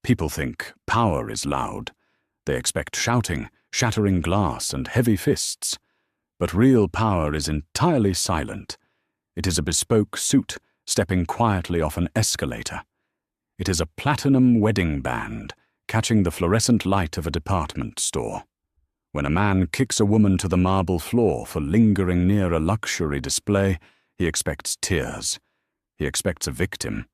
People think power is loud. They expect shouting, shattering glass, and heavy fists. But real power is entirely silent. It is a bespoke suit stepping quietly off an escalator. It is a platinum wedding band catching the fluorescent light of a department store. When a man kicks a woman to the marble floor for lingering near a luxury display, he expects tears. He expects a victim.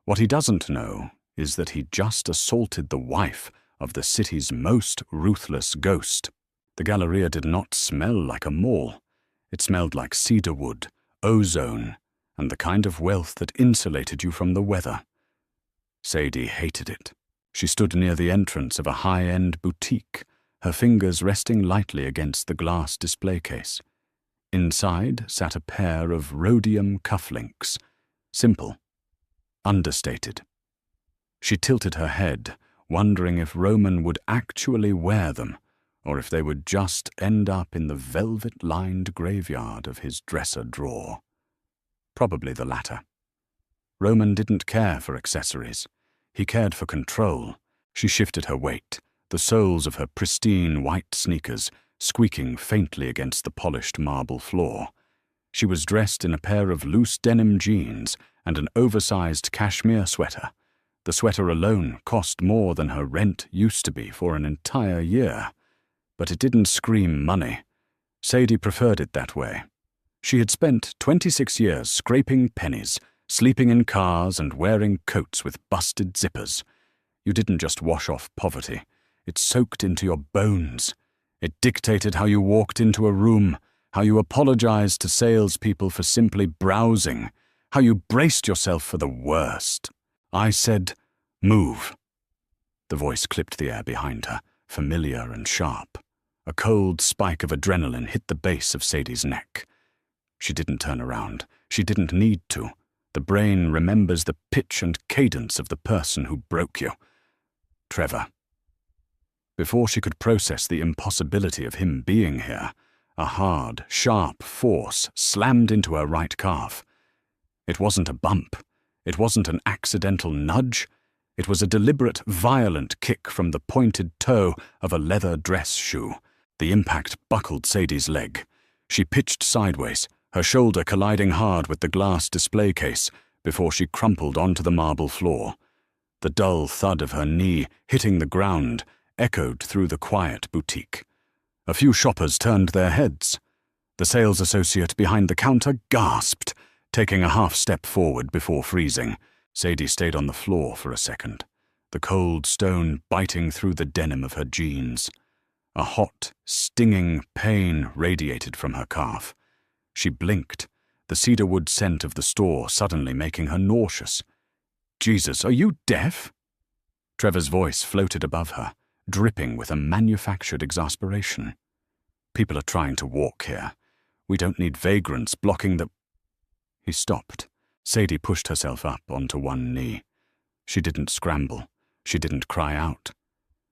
What he doesn't know is that he just assaulted the wife of the city's most ruthless ghost. The Galleria did not smell like a mall. It smelled like cedar wood, ozone, and the kind of wealth that insulated you from the weather. Sadie hated it. She stood near the entrance of a high-end boutique, her fingers resting lightly against the glass display case. Inside sat a pair of rhodium cufflinks, simple, understated. She tilted her head, wondering if Roman would actually wear them, or if they would just end up in the velvet-lined graveyard of his dresser drawer. Probably the latter. Roman didn't care for accessories. He cared for control. She shifted her weight, the soles of her pristine white sneakers squeaking faintly against the polished marble floor. She was dressed in a pair of loose denim jeans and an oversized cashmere sweater. The sweater alone cost more than her rent used to be for an entire year. But it didn't scream money. Sadie preferred it that way. She had spent 26 years scraping pennies, sleeping in cars and wearing coats with busted zippers. You didn't just wash off poverty. It soaked into your bones. It dictated how you walked into a room, how you apologized to salespeople for simply browsing, how you braced yourself for the worst. I said, "Move." The voice clipped the air behind her, familiar and sharp. A cold spike of adrenaline hit the base of Sadie's neck. She didn't turn around. She didn't need to. The brain remembers the pitch and cadence of the person who broke you. Trevor. Before she could process the impossibility of him being here, a hard, sharp force slammed into her right calf. It wasn't a bump. It wasn't an accidental nudge. It was a deliberate, violent kick from the pointed toe of a leather dress shoe. The impact buckled Sadie's leg. She pitched sideways, her shoulder colliding hard with the glass display case before she crumpled onto the marble floor. The dull thud of her knee hitting the ground echoed through the quiet boutique. A few shoppers turned their heads. The sales associate behind the counter gasped, taking a half step forward before freezing. Sadie stayed on the floor for a second, the cold stone biting through the denim of her jeans. A hot, stinging pain radiated from her calf. She blinked, the cedarwood scent of the store suddenly making her nauseous. "Jesus, are you deaf?" Trevor's voice floated above her, dripping with a manufactured exasperation. "People are trying to walk here. We don't need vagrants blocking the—" He stopped. Sadie pushed herself up onto one knee. She didn't scramble. She didn't cry out.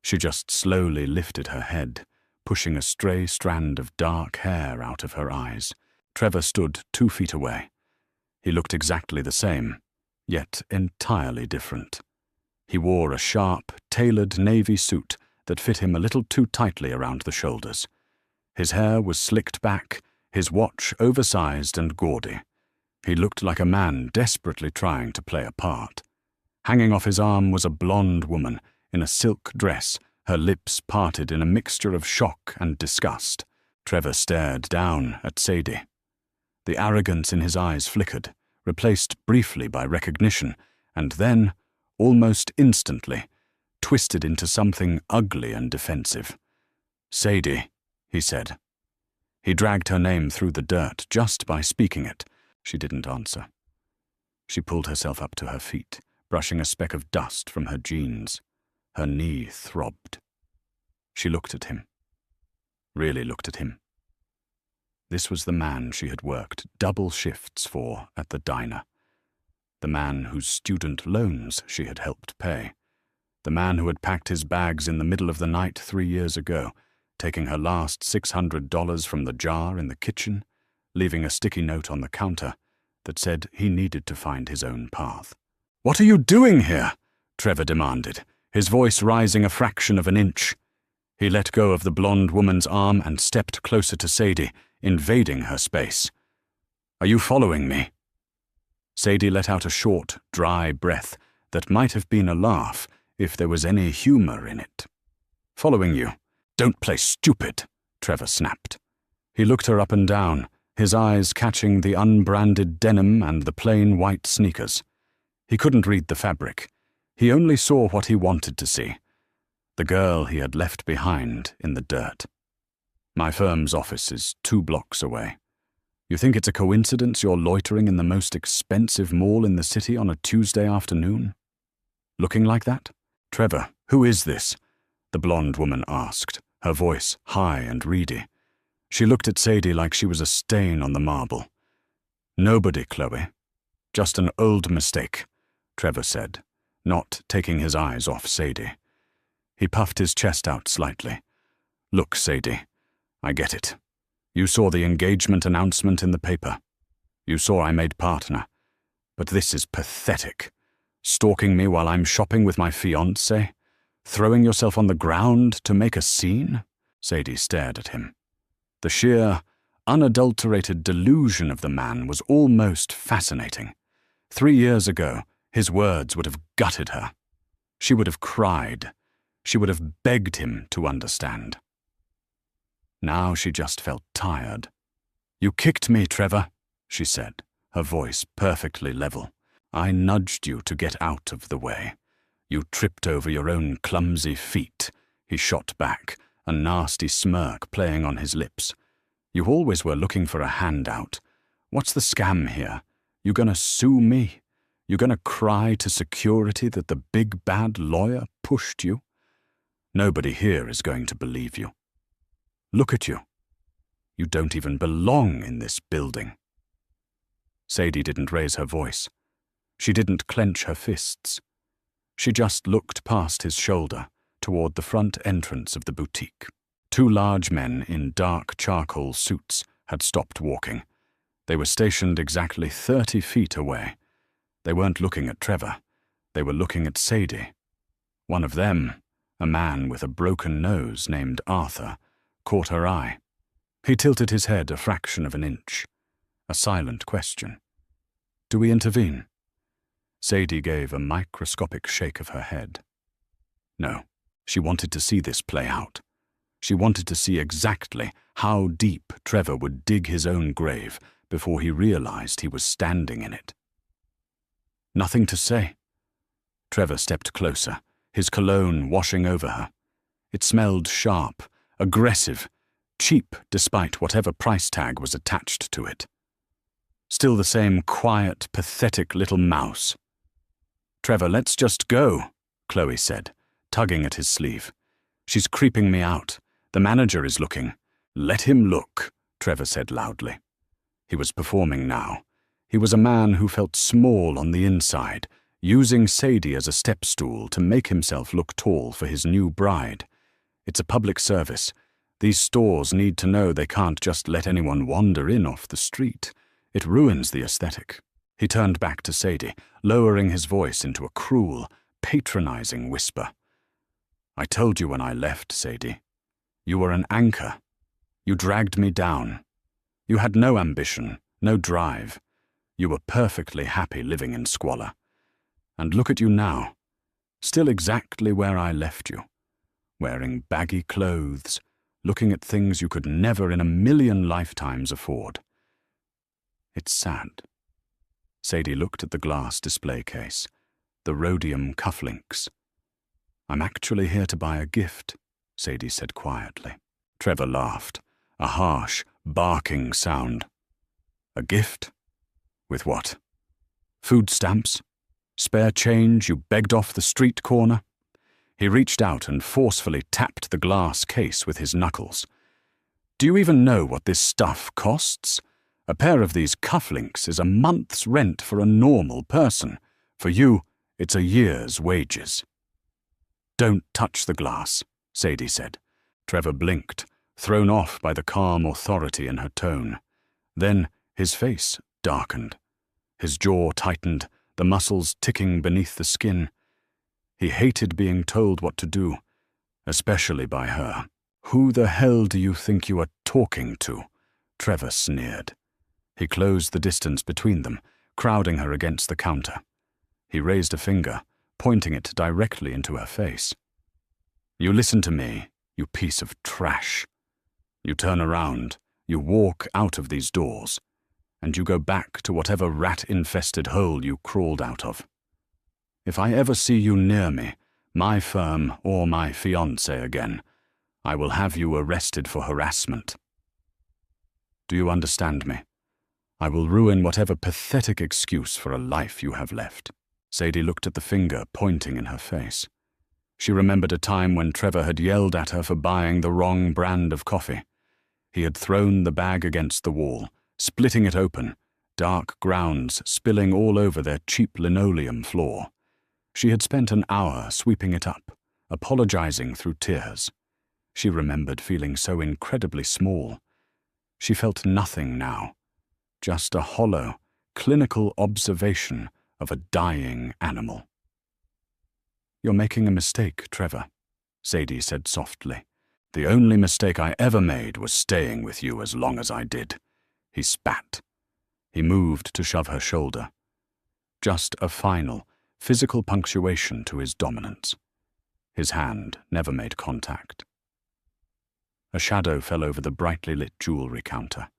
She just slowly lifted her head, pushing a stray strand of dark hair out of her eyes. Trevor stood 2 feet away. He looked exactly the same, yet entirely different. He wore a sharp, tailored navy suit that fit him a little too tightly around the shoulders. His hair was slicked back, his watch oversized and gaudy. He looked like a man desperately trying to play a part. Hanging off his arm was a blonde woman in a silk dress, her lips parted in a mixture of shock and disgust. Trevor stared down at Sadie. The arrogance in his eyes flickered, replaced briefly by recognition, and then, almost instantly, twisted into something ugly and defensive. "Sadie," he said. He dragged her name through the dirt just by speaking it. She didn't answer. She pulled herself up to her feet, brushing a speck of dust from her jeans. Her knee throbbed. She looked at him. Really looked at him. This was the man she had worked double shifts for at the diner. The man whose student loans she had helped pay. The man who had packed his bags in the middle of the night 3 years ago, taking her last $600 from the jar in the kitchen, leaving a sticky note on the counter that said he needed to find his own path. "What are you doing here?" Trevor demanded, his voice rising a fraction of an inch. He let go of the blonde woman's arm and stepped closer to Sadie, invading her space. "Are you following me?" Sadie let out a short, dry breath that might have been a laugh if there was any humor in it. "Following you. Don't play stupid," Trevor snapped. He looked her up and down, his eyes catching the unbranded denim and the plain white sneakers. He couldn't read the fabric. He only saw what he wanted to see. The girl he had left behind in the dirt. "My firm's office is 2 blocks away. You think it's a coincidence you're loitering in the most expensive mall in the city on a Tuesday afternoon? Looking like that?" "Trevor, who is this?" the blonde woman asked, her voice high and reedy. She looked at Sadie like she was a stain on the marble. "Nobody, Chloe. Just an old mistake," Trevor said, not taking his eyes off Sadie. He puffed his chest out slightly. "Look, Sadie, I get it. You saw the engagement announcement in the paper. You saw I made partner. But this is pathetic. Stalking me while I'm shopping with my fiancé? Throwing yourself on the ground to make a scene?" Sadie stared at him. The sheer, unadulterated delusion of the man was almost fascinating. 3 years ago, his words would have gutted her. She would have cried. She would have begged him to understand. Now she just felt tired. "You kicked me, Trevor," she said, her voice perfectly level. "I nudged you to get out of the way. You tripped over your own clumsy feet," he shot back, a nasty smirk playing on his lips. "You always were looking for a handout. What's the scam here? You gonna sue me? You gonna cry to security that the big bad lawyer pushed you? Nobody here is going to believe you. Look at you. You don't even belong in this building." Sadie didn't raise her voice. She didn't clench her fists. She just looked past his shoulder toward the front entrance of the boutique. 2 large men in dark charcoal suits had stopped walking. They were stationed exactly 30 feet away. They weren't looking at Trevor. They were looking at Sadie. One of them, a man with a broken nose named Arthur, caught her eye. He tilted his head a fraction of an inch. A silent question. "Do we intervene?" Sadie gave a microscopic shake of her head. No, she wanted to see this play out. She wanted to see exactly how deep Trevor would dig his own grave before he realized he was standing in it. "Nothing to say." Trevor stepped closer, his cologne washing over her. It smelled sharp, aggressive, cheap despite whatever price tag was attached to it. Still the same quiet, pathetic little mouse. "Trevor, let's just go," Chloe said, tugging at his sleeve. "She's creeping me out. The manager is looking." "Let him look," Trevor said loudly. He was performing now. He was a man who felt small on the inside, using Sadie as a step stool to make himself look tall for his new bride. It's a public service. These stores need to know they can't just let anyone wander in off the street. It ruins the aesthetic. He turned back to Sadie, lowering his voice into a cruel, patronizing whisper. "I told you when I left, Sadie. You were an anchor. You dragged me down. You had no ambition, no drive. You were perfectly happy living in squalor. And look at you now, still exactly where I left you, wearing baggy clothes, looking at things you could never in a million lifetimes afford. It's sad." Sadie looked at the glass display case, the rhodium cufflinks. "I'm actually here to buy a gift," Sadie said quietly. Trevor laughed, a harsh, barking sound. "A gift? With what? Food stamps? Spare change you begged off the street corner?" He reached out and forcefully tapped the glass case with his knuckles. "Do you even know what this stuff costs? A pair of these cufflinks is a month's rent for a normal person. For you, it's a year's wages." "Don't touch the glass," Sadie said. Trevor blinked, thrown off by the calm authority in her tone. Then his face darkened. His jaw tightened, the muscles ticking beneath the skin. He hated being told what to do, especially by her. "Who the hell do you think you are talking to?" Trevor sneered. He closed the distance between them, crowding her against the counter. He raised a finger, pointing it directly into her face. "You listen to me, you piece of trash. You turn around, you walk out of these doors, and you go back to whatever rat-infested hole you crawled out of. If I ever see you near me, my firm or my fiancé again, I will have you arrested for harassment. Do you understand me? I will ruin whatever pathetic excuse for a life you have left." Sadie looked at the finger pointing in her face. She remembered a time when Trevor had yelled at her for buying the wrong brand of coffee. He had thrown the bag against the wall, splitting it open, dark grounds spilling all over their cheap linoleum floor. She had spent an hour sweeping it up, apologizing through tears. She remembered feeling so incredibly small. She felt nothing now, just a hollow, clinical observation of a dying animal. "You're making a mistake, Trevor," Sadie said softly. "The only mistake I ever made was staying with you as long as I did." He spat. He moved to shove her shoulder. Just a final, physical punctuation to his dominance. His hand never made contact. A shadow fell over the brightly lit jewelry counter.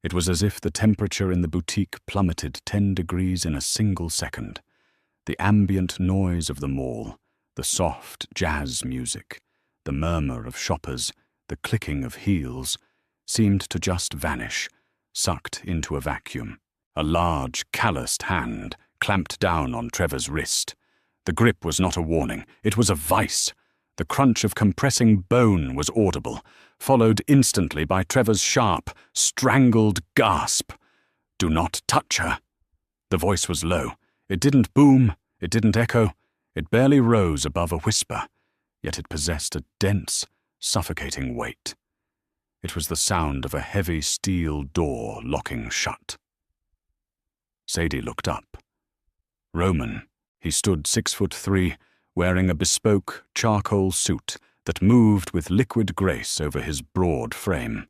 It was as if the temperature in the boutique plummeted 10 degrees in a single second. The ambient noise of the mall, the soft jazz music, the murmur of shoppers, the clicking of heels, seemed to just vanish, sucked into a vacuum. A large, calloused hand clamped down on Trevor's wrist. The grip was not a warning, it was a vice. The crunch of compressing bone was audible, followed instantly by Trevor's sharp, strangled gasp. "Do not touch her." The voice was low. It didn't boom, it didn't echo, it barely rose above a whisper, yet it possessed a dense, suffocating weight. It was the sound of a heavy steel door locking shut. Sadie looked up. Roman. He stood 6'3", wearing a bespoke charcoal suit that moved with liquid grace over his broad frame.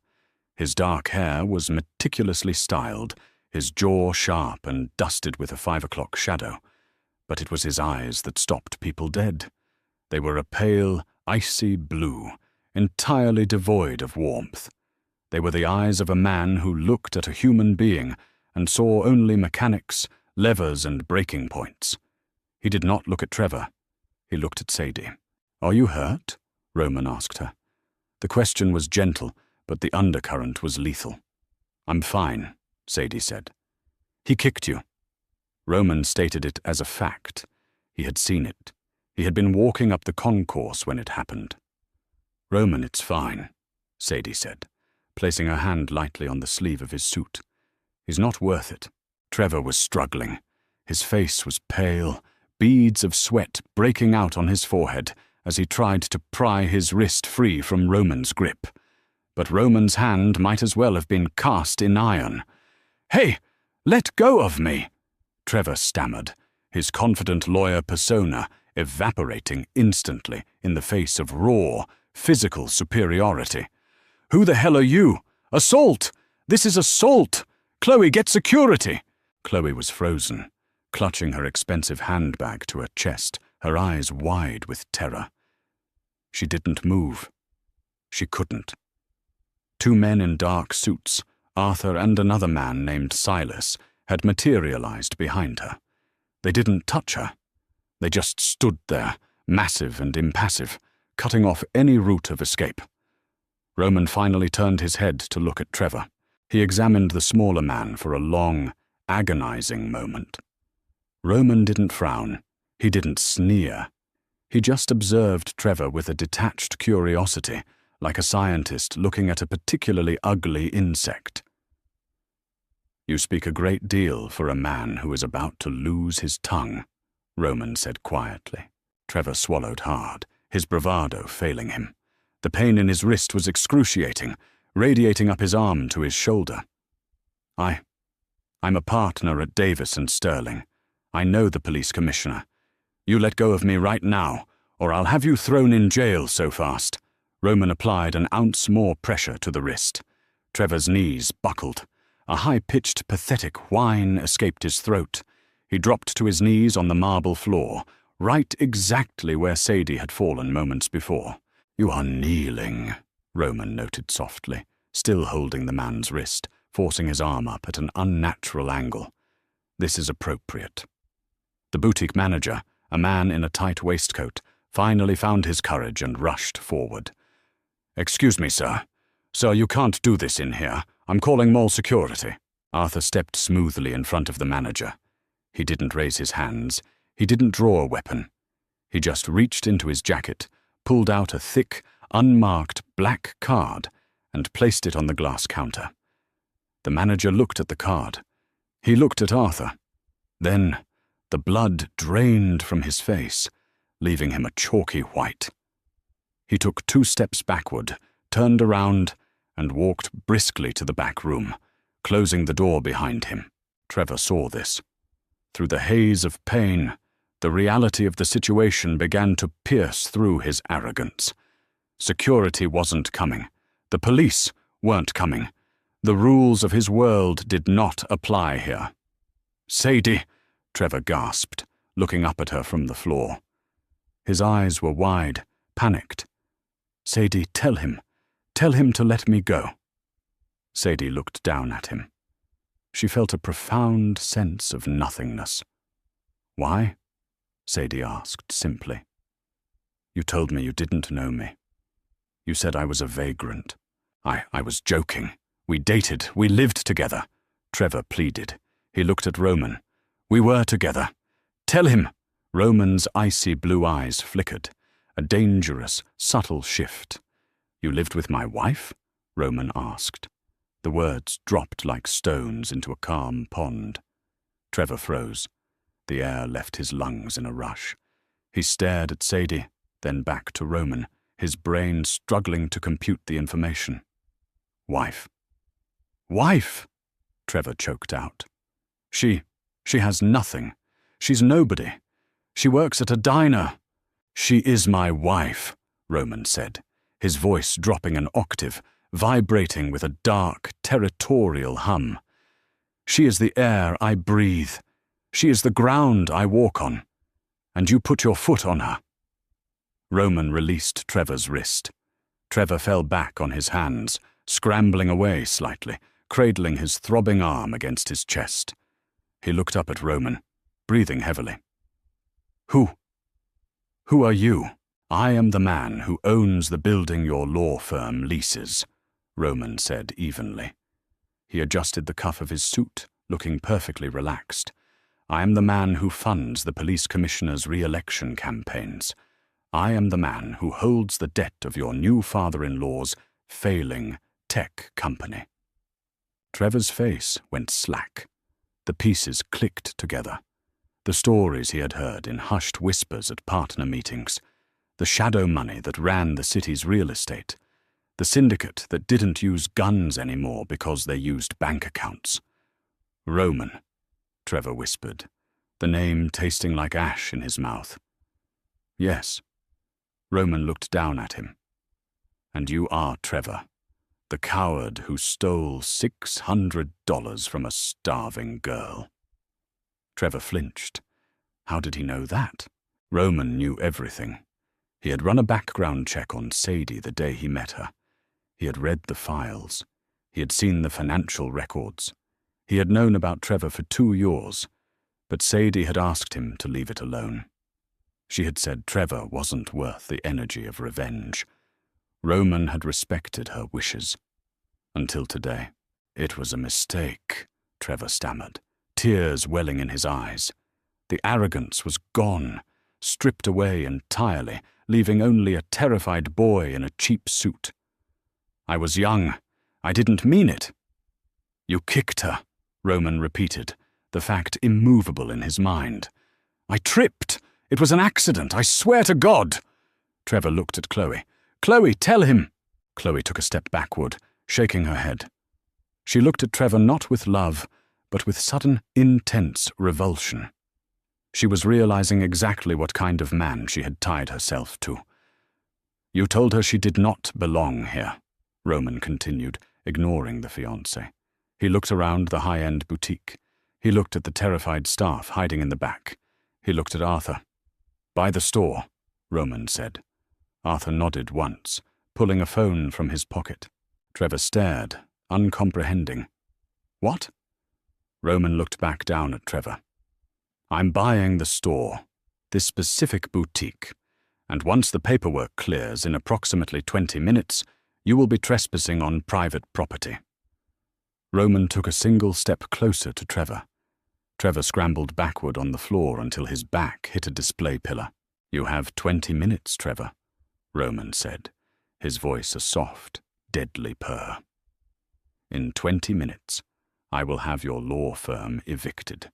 His dark hair was meticulously styled, his jaw sharp and dusted with a 5 o'clock shadow. But it was his eyes that stopped people dead. They were a pale, icy blue, entirely devoid of warmth. They were the eyes of a man who looked at a human being and saw only mechanics, levers and breaking points. He did not look at Trevor. He looked at Sadie. "Are you hurt?" Roman asked her. The question was gentle, but the undercurrent was lethal. "I'm fine," Sadie said. "He kicked you." Roman stated it as a fact. He had seen it. He had been walking up the concourse when it happened. "Roman, it's fine," Sadie said, placing her hand lightly on the sleeve of his suit. "He's not worth it." Trevor was struggling. His face was pale, beads of sweat breaking out on his forehead as he tried to pry his wrist free from Roman's grip. But Roman's hand might as well have been cast in iron. "Hey, let go of me!" Trevor stammered, his confident lawyer persona evaporating instantly in the face of raw, physical superiority. "Who the hell are you? Assault! This is assault! Chloe, get security!" Chloe was frozen, clutching her expensive handbag to her chest, her eyes wide with terror. She didn't move. She couldn't. 2 men in dark suits, Arthur and another man named Silas, had materialized behind her. They didn't touch her. They just stood there, massive and impassive, cutting off any route of escape. Roman finally turned his head to look at Trevor. He examined the smaller man for a long, agonizing moment. Roman didn't frown. He didn't sneer. He just observed Trevor with a detached curiosity, like a scientist looking at a particularly ugly insect. "You speak a great deal for a man who is about to lose his tongue," Roman said quietly. Trevor swallowed hard, his bravado failing him. The pain in his wrist was excruciating, radiating up his arm to his shoulder. I'm a partner at Davis and Sterling. I know the police commissioner. You let go of me right now, or I'll have you thrown in jail so fast. Roman applied an ounce more pressure to the wrist. Trevor's knees buckled. A high-pitched, pathetic whine escaped his throat. He dropped to his knees on the marble floor, right exactly where Sadie had fallen moments before. You are kneeling, Roman noted softly, still holding the man's wrist, forcing his arm up at an unnatural angle. This is appropriate. The boutique manager, a man in a tight waistcoat, finally found his courage and rushed forward. Excuse me, sir. Sir, you can't do this in here. I'm calling mall security. Arthur stepped smoothly in front of the manager. He didn't raise his hands. He didn't draw a weapon. He just reached into his jacket, pulled out a thick, unmarked black card, and placed it on the glass counter. The manager looked at the card. He looked at Arthur. Then the blood drained from his face, leaving him a chalky white. He took 2 steps backward, turned around, and walked briskly to the back room, closing the door behind him. Trevor saw this. Through the haze of pain, the reality of the situation began to pierce through his arrogance. Security wasn't coming. The police weren't coming. The rules of his world did not apply here. Sadie, Trevor gasped, looking up at her from the floor. His eyes were wide, panicked. Sadie, tell him to let me go. Sadie looked down at him. She felt a profound sense of nothingness. Why? Sadie asked simply. You told me you didn't know me. You said I was a vagrant. I was joking. We dated. We lived together. Trevor pleaded. He looked at Roman. We were together. Tell him. Roman's icy blue eyes flickered. A dangerous, subtle shift. You lived with my wife? Roman asked. The words dropped like stones into a calm pond. Trevor froze. The air left his lungs in a rush. He stared at Sadie, then back to Roman, his brain struggling to compute the information. Wife. Wife! Trevor choked out. She has nothing. She's nobody. She works at a diner. She is my wife, Roman said, his voice dropping an octave, vibrating with a dark, territorial hum. She is the air I breathe. She is the ground I walk on. And you put your foot on her. Roman released Trevor's wrist. Trevor fell back on his hands, scrambling away slightly, cradling his throbbing arm against his chest. He looked up at Roman, breathing heavily. Who are you? I am the man who owns the building your law firm leases, Roman said evenly. He adjusted the cuff of his suit, looking perfectly relaxed. I am the man who funds the police commissioner's re-election campaigns. I am the man who holds the debt of your new father-in-law's failing tech company. Trevor's face went slack. The pieces clicked together. The stories he had heard in hushed whispers at partner meetings, the shadow money that ran the city's real estate, the syndicate that didn't use guns anymore because they used bank accounts. Roman, Trevor whispered, the name tasting like ash in his mouth. Yes. Roman looked down at him. And you are Trevor, the coward who stole $600 from a starving girl. Trevor flinched. How did he know that? Roman knew everything. He had run a background check on Sadie the day he met her. He had read the files. He had seen the financial records. He had known about Trevor for 2 years, but Sadie had asked him to leave it alone. She had said Trevor wasn't worth the energy of revenge. Roman had respected her wishes. Until today. It was a mistake, Trevor stammered, tears welling in his eyes. The arrogance was gone, stripped away entirely, leaving only a terrified boy in a cheap suit. I was young. I didn't mean it. You kicked her, Roman repeated, the fact immovable in his mind. I tripped. It was an accident, I swear to God. Trevor looked at Chloe. Chloe, tell him. Chloe took a step backward, shaking her head. She looked at Trevor not with love, but with sudden, intense revulsion. She was realizing exactly what kind of man she had tied herself to. "You told her she did not belong here," Roman continued, ignoring the fiancé. He looked around the high-end boutique. He looked at the terrified staff hiding in the back. He looked at Arthur. "By the store," Roman said. Arthur nodded once, pulling a phone from his pocket. Trevor stared, uncomprehending. "What?" Roman looked back down at Trevor. "I'm buying the store, this specific boutique, and once the paperwork clears in approximately 20 minutes, you will be trespassing on private property." Roman took a single step closer to Trevor. Trevor scrambled backward on the floor until his back hit a display pillar. "You have 20 minutes, Trevor," Roman said, his voice a soft, deadly purr. "In 20 minutes, I will have your law firm evicted.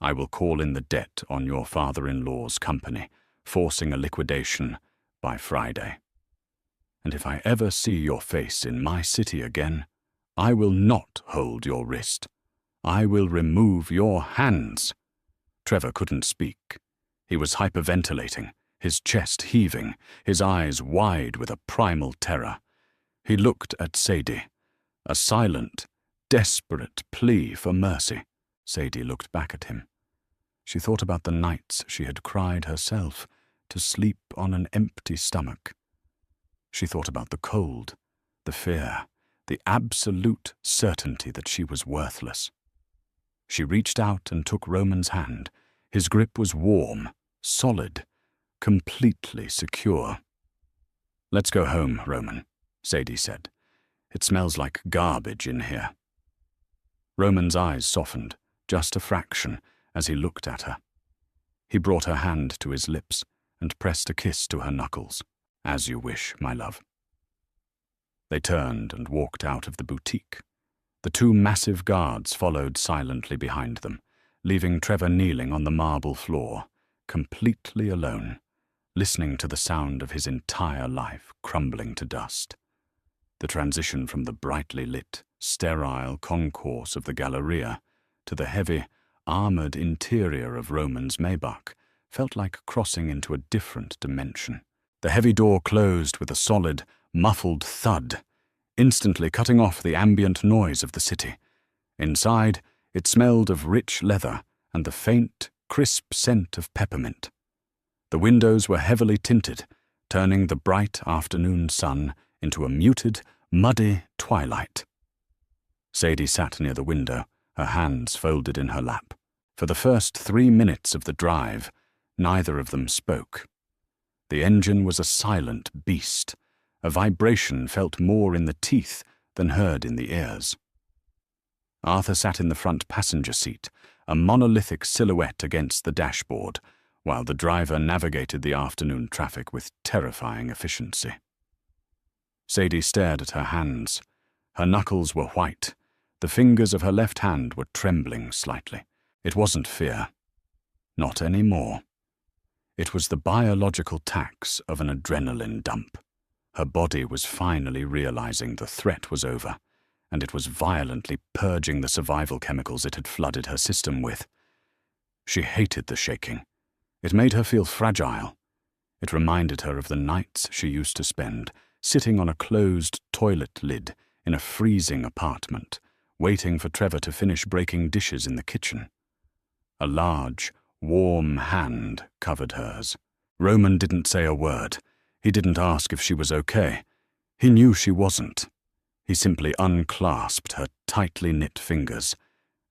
I will call in the debt on your father-in-law's company, forcing a liquidation by Friday. And if I ever see your face in my city again, I will not hold your wrist. I will remove your hands." Trevor couldn't speak. He was hyperventilating, his chest heaving, his eyes wide with a primal terror. He looked at Sadie, a silent, desperate plea for mercy. Sadie looked back at him. She thought about the nights she had cried herself to sleep on an empty stomach. She thought about the cold, the fear, the absolute certainty that she was worthless. She reached out and took Roman's hand. His grip was warm, solid, completely secure. "Let's go home, Roman," Sadie said. "It smells like garbage in here." Roman's eyes softened, just a fraction, as he looked at her. He brought her hand to his lips and pressed a kiss to her knuckles. "As you wish, my love." They turned and walked out of the boutique. The two massive guards followed silently behind them, leaving Trevor kneeling on the marble floor, completely alone, listening to the sound of his entire life crumbling to dust. The transition from the brightly lit, sterile concourse of the Galleria to the heavy, armored interior of Roman's Maybach felt like crossing into a different dimension. The heavy door closed with a solid, muffled thud, instantly cutting off the ambient noise of the city. Inside, it smelled of rich leather and the faint, crisp scent of peppermint. The windows were heavily tinted, turning the bright afternoon sun into a muted, muddy twilight. Sadie sat near the window, her hands folded in her lap. For the first 3 minutes of the drive, neither of them spoke. The engine was a silent beast. A vibration felt more in the teeth than heard in the ears. Arthur sat in the front passenger seat, a monolithic silhouette against the dashboard, while the driver navigated the afternoon traffic with terrifying efficiency. Sadie stared at her hands. Her knuckles were white. The fingers of her left hand were trembling slightly. It wasn't fear. Not anymore. It was the biological tax of an adrenaline dump. Her body was finally realizing the threat was over, and it was violently purging the survival chemicals it had flooded her system with. She hated the shaking. It made her feel fragile. It reminded her of the nights she used to spend, sitting on a closed toilet lid in a freezing apartment, waiting for Trevor to finish breaking dishes in the kitchen. A large, warm hand covered hers. Roman didn't say a word. He didn't ask if she was okay. He knew she wasn't. He simply unclasped her tightly knit fingers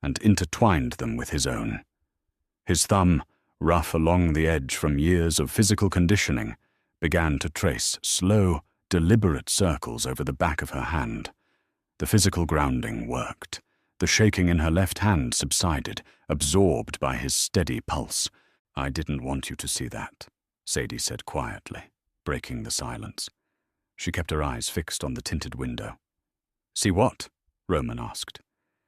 and intertwined them with his own. His thumb, rough along the edge from years of physical conditioning, began to trace slow, deliberate circles over the back of her hand. The physical grounding worked. The shaking in her left hand subsided, absorbed by his steady pulse. "I didn't want you to see that," Sadie said quietly, breaking the silence. She kept her eyes fixed on the tinted window. "See what?" Roman asked.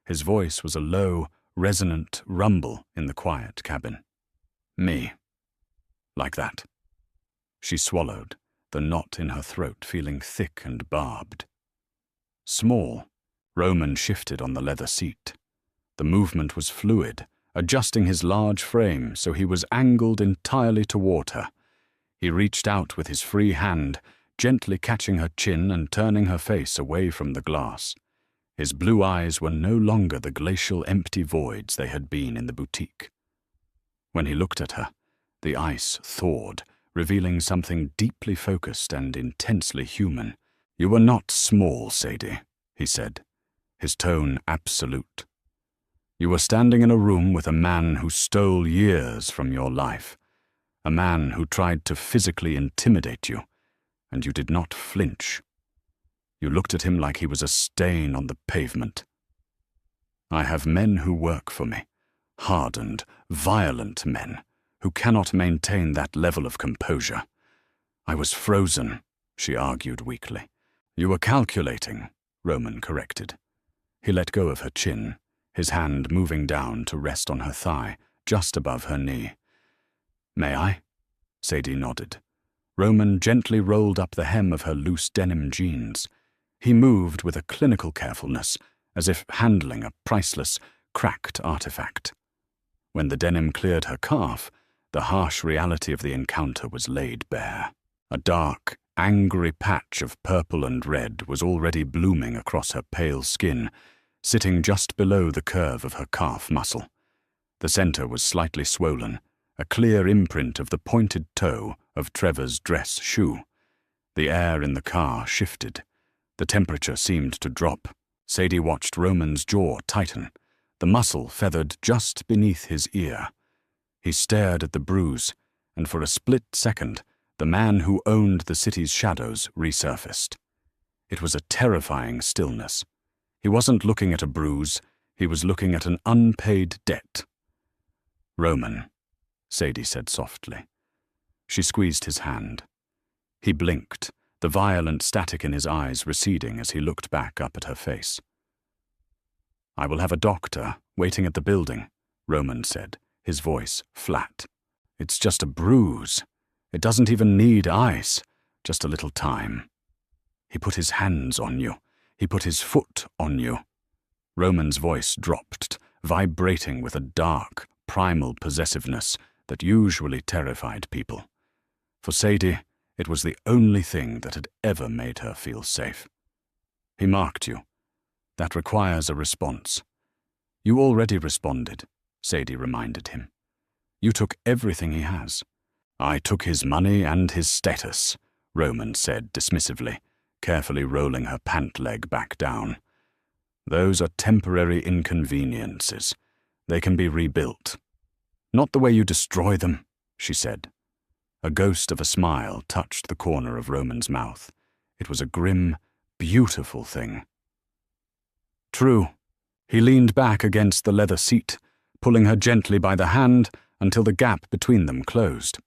His voice was a low, resonant rumble in the quiet cabin. "Me. Like that." She swallowed, the knot in her throat feeling thick and barbed. "Small." Roman shifted on the leather seat. The movement was fluid, adjusting his large frame so he was angled entirely toward her. He reached out with his free hand, gently catching her chin and turning her face away from the glass. His blue eyes were no longer the glacial empty voids they had been in the boutique. When he looked at her, the ice thawed, revealing something deeply focused and intensely human. "You were not small, Sadie," he said, his tone absolute. "You were standing in a room with a man who stole years from your life, a man who tried to physically intimidate you, and you did not flinch. You looked at him like he was a stain on the pavement. I have men who work for me, hardened, violent men, who cannot maintain that level of composure. I was frozen," she argued weakly. "You were calculating," Roman corrected. He let go of her chin, his hand moving down to rest on her thigh, just above her knee. "May I?" Sadie nodded. Roman gently rolled up the hem of her loose denim jeans. He moved with a clinical carefulness, as if handling a priceless, cracked artifact. When the denim cleared her calf, the harsh reality of the encounter was laid bare. A dark, angry patch of purple and red was already blooming across her pale skin, sitting just below the curve of her calf muscle. The center was slightly swollen, a clear imprint of the pointed toe of Trevor's dress shoe. The air in the car shifted. The temperature seemed to drop. Sadie watched Roman's jaw tighten, the muscle feathered just beneath his ear. He stared at the bruise, and for a split second, the man who owned the city's shadows resurfaced. It was a terrifying stillness. He wasn't looking at a bruise, he was looking at an unpaid debt. "Roman," Sadie said softly. She squeezed his hand. He blinked, the violent static in his eyes receding as he looked back up at her face. "I will have a doctor waiting at the building," Roman said, his voice flat. "It's just a bruise. It doesn't even need ice, just a little time." "He put his hands on you. He put his foot on you." Roman's voice dropped, vibrating with a dark, primal possessiveness that usually terrified people. For Sadie, it was the only thing that had ever made her feel safe. "He marked you. That requires a response." "You already responded," Sadie reminded him. "You took everything he has." "I took his money and his status," Roman said dismissively, carefully rolling her pant leg back down. "Those are temporary inconveniences. They can be rebuilt." "Not the way you destroy them," she said. A ghost of a smile touched the corner of Roman's mouth. It was a grim, beautiful thing. "True." He leaned back against the leather seat, pulling her gently by the hand until the gap between them closed.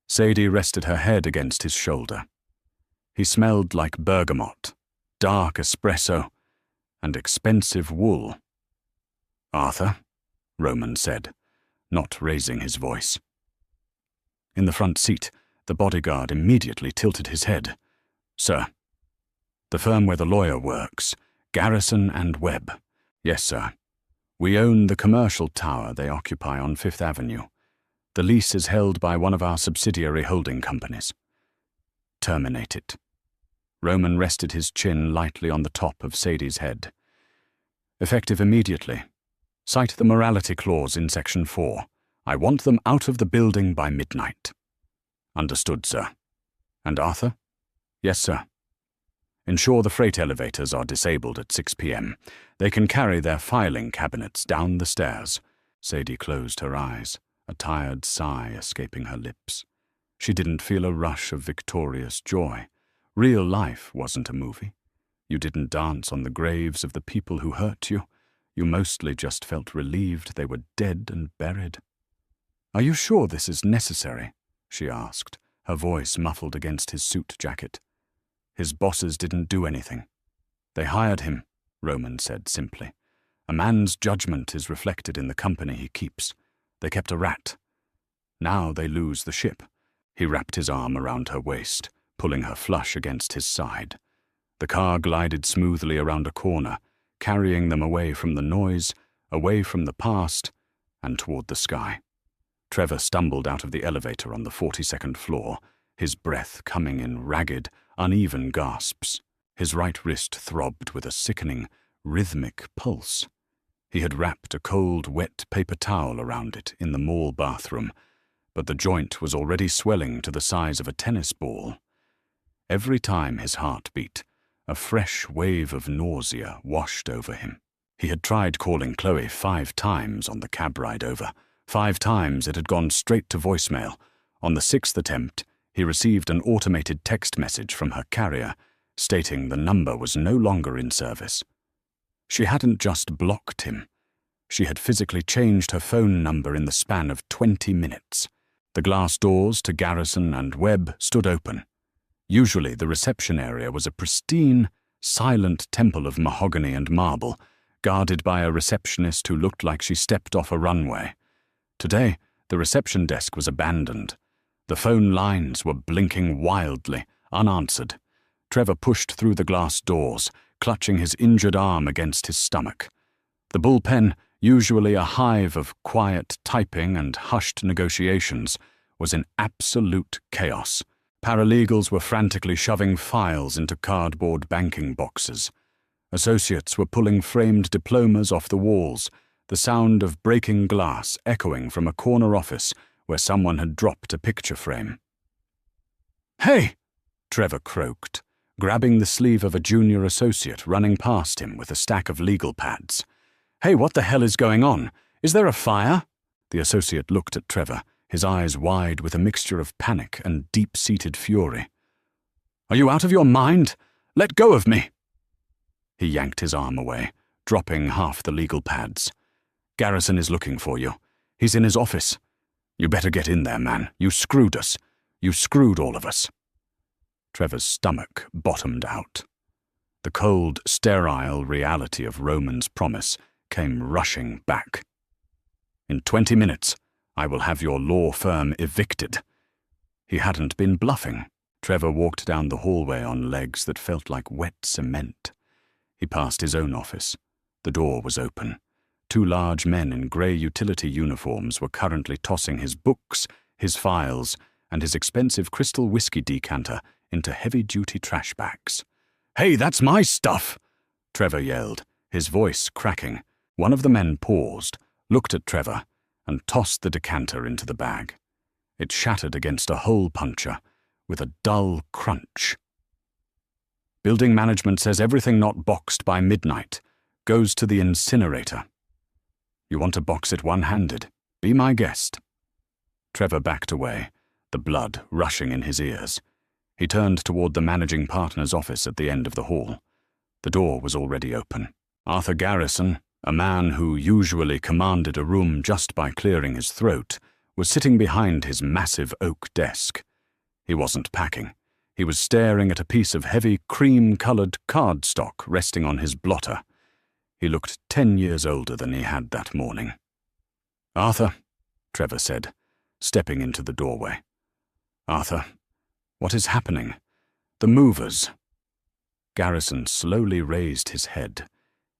Sadie rested her head against his shoulder. He smelled like bergamot, dark espresso, and expensive wool. "Arthur," Roman said, not raising his voice. In the front seat, the bodyguard immediately tilted his head. "Sir." "The firm where the lawyer works, Garrison and Webb." "Yes, sir. We own the commercial tower they occupy on Fifth Avenue. The lease is held by one of our subsidiary holding companies." "Terminate it." Roman rested his chin lightly on the top of Sadie's head. "Effective immediately. Cite the morality clause in Section 4. I want them out of the building by midnight." "Understood, sir." "And Arthur?" "Yes, sir." "Ensure the freight elevators are disabled at 6 p.m. They can carry their filing cabinets down the stairs." Sadie closed her eyes, a tired sigh escaping her lips. She didn't feel a rush of victorious joy. Real life wasn't a movie. You didn't dance on the graves of the people who hurt you. You mostly just felt relieved they were dead and buried. "Are you sure this is necessary?" she asked, her voice muffled against his suit jacket. "His bosses didn't do anything. They hired him," Roman said simply. "A man's judgment is reflected in the company he keeps. They kept a rat. Now they lose the ship." He wrapped his arm around her waist, pulling her flush against his side. The car glided smoothly around a corner, carrying them away from the noise, away from the past, and toward the sky. Trevor stumbled out of the elevator on the 42nd floor, his breath coming in ragged, uneven gasps. His right wrist throbbed with a sickening, rhythmic pulse. He had wrapped a cold, wet paper towel around it in the mall bathroom, but the joint was already swelling to the size of a tennis ball. Every time his heart beat, a fresh wave of nausea washed over him. He had tried calling Chloe 5 times on the cab ride over. 5 times it had gone straight to voicemail. On the 6th attempt, he received an automated text message from her carrier, stating the number was no longer in service. She hadn't just blocked him. She had physically changed her phone number in the span of 20 minutes. The glass doors to Garrison and Webb stood open. Usually the reception area was a pristine, silent temple of mahogany and marble, guarded by a receptionist who looked like she stepped off a runway. Today, the reception desk was abandoned. The phone lines were blinking wildly, unanswered. Trevor pushed through the glass doors, clutching his injured arm against his stomach. The bullpen, usually a hive of quiet typing and hushed negotiations, was in absolute chaos. Paralegals were frantically shoving files into cardboard banking boxes. Associates were pulling framed diplomas off the walls, the sound of breaking glass echoing from a corner office where someone had dropped a picture frame. "Hey!" Trevor croaked, grabbing the sleeve of a junior associate running past him with a stack of legal pads. "Hey, what the hell is going on? Is there a fire?" The associate looked at Trevor, his eyes wide with a mixture of panic and deep-seated fury. "Are you out of your mind? Let go of me!" He yanked his arm away, dropping half the legal pads. "Garrison is looking for you. He's in his office. You better get in there, man. You screwed us. You screwed all of us." Trevor's stomach bottomed out. The cold, sterile reality of Roman's promise came rushing back. "In 20 minutes, I will have your law firm evicted." He hadn't been bluffing. Trevor walked down the hallway on legs that felt like wet cement. He passed his own office. The door was open. 2 large men in grey utility uniforms were currently tossing his books, his files, and his expensive crystal whiskey decanter into heavy-duty trash bags. "Hey, that's my stuff!" Trevor yelled, his voice cracking. One of the men paused, looked at Trevor, and tossed the decanter into the bag. It shattered against a hole puncher with a dull crunch. "Building management says everything not boxed by midnight goes to the incinerator. You want to box it one-handed? Be my guest." Trevor backed away, the blood rushing in his ears. He turned toward the managing partner's office at the end of the hall. The door was already open. Arthur Garrison, a man who usually commanded a room just by clearing his throat, was sitting behind his massive oak desk. He wasn't packing. He was staring at a piece of heavy cream-colored cardstock resting on his blotter. He looked 10 years older than he had that morning. "Arthur," Trevor said, stepping into the doorway. "Arthur, what is happening? The movers." Garrison slowly raised his head.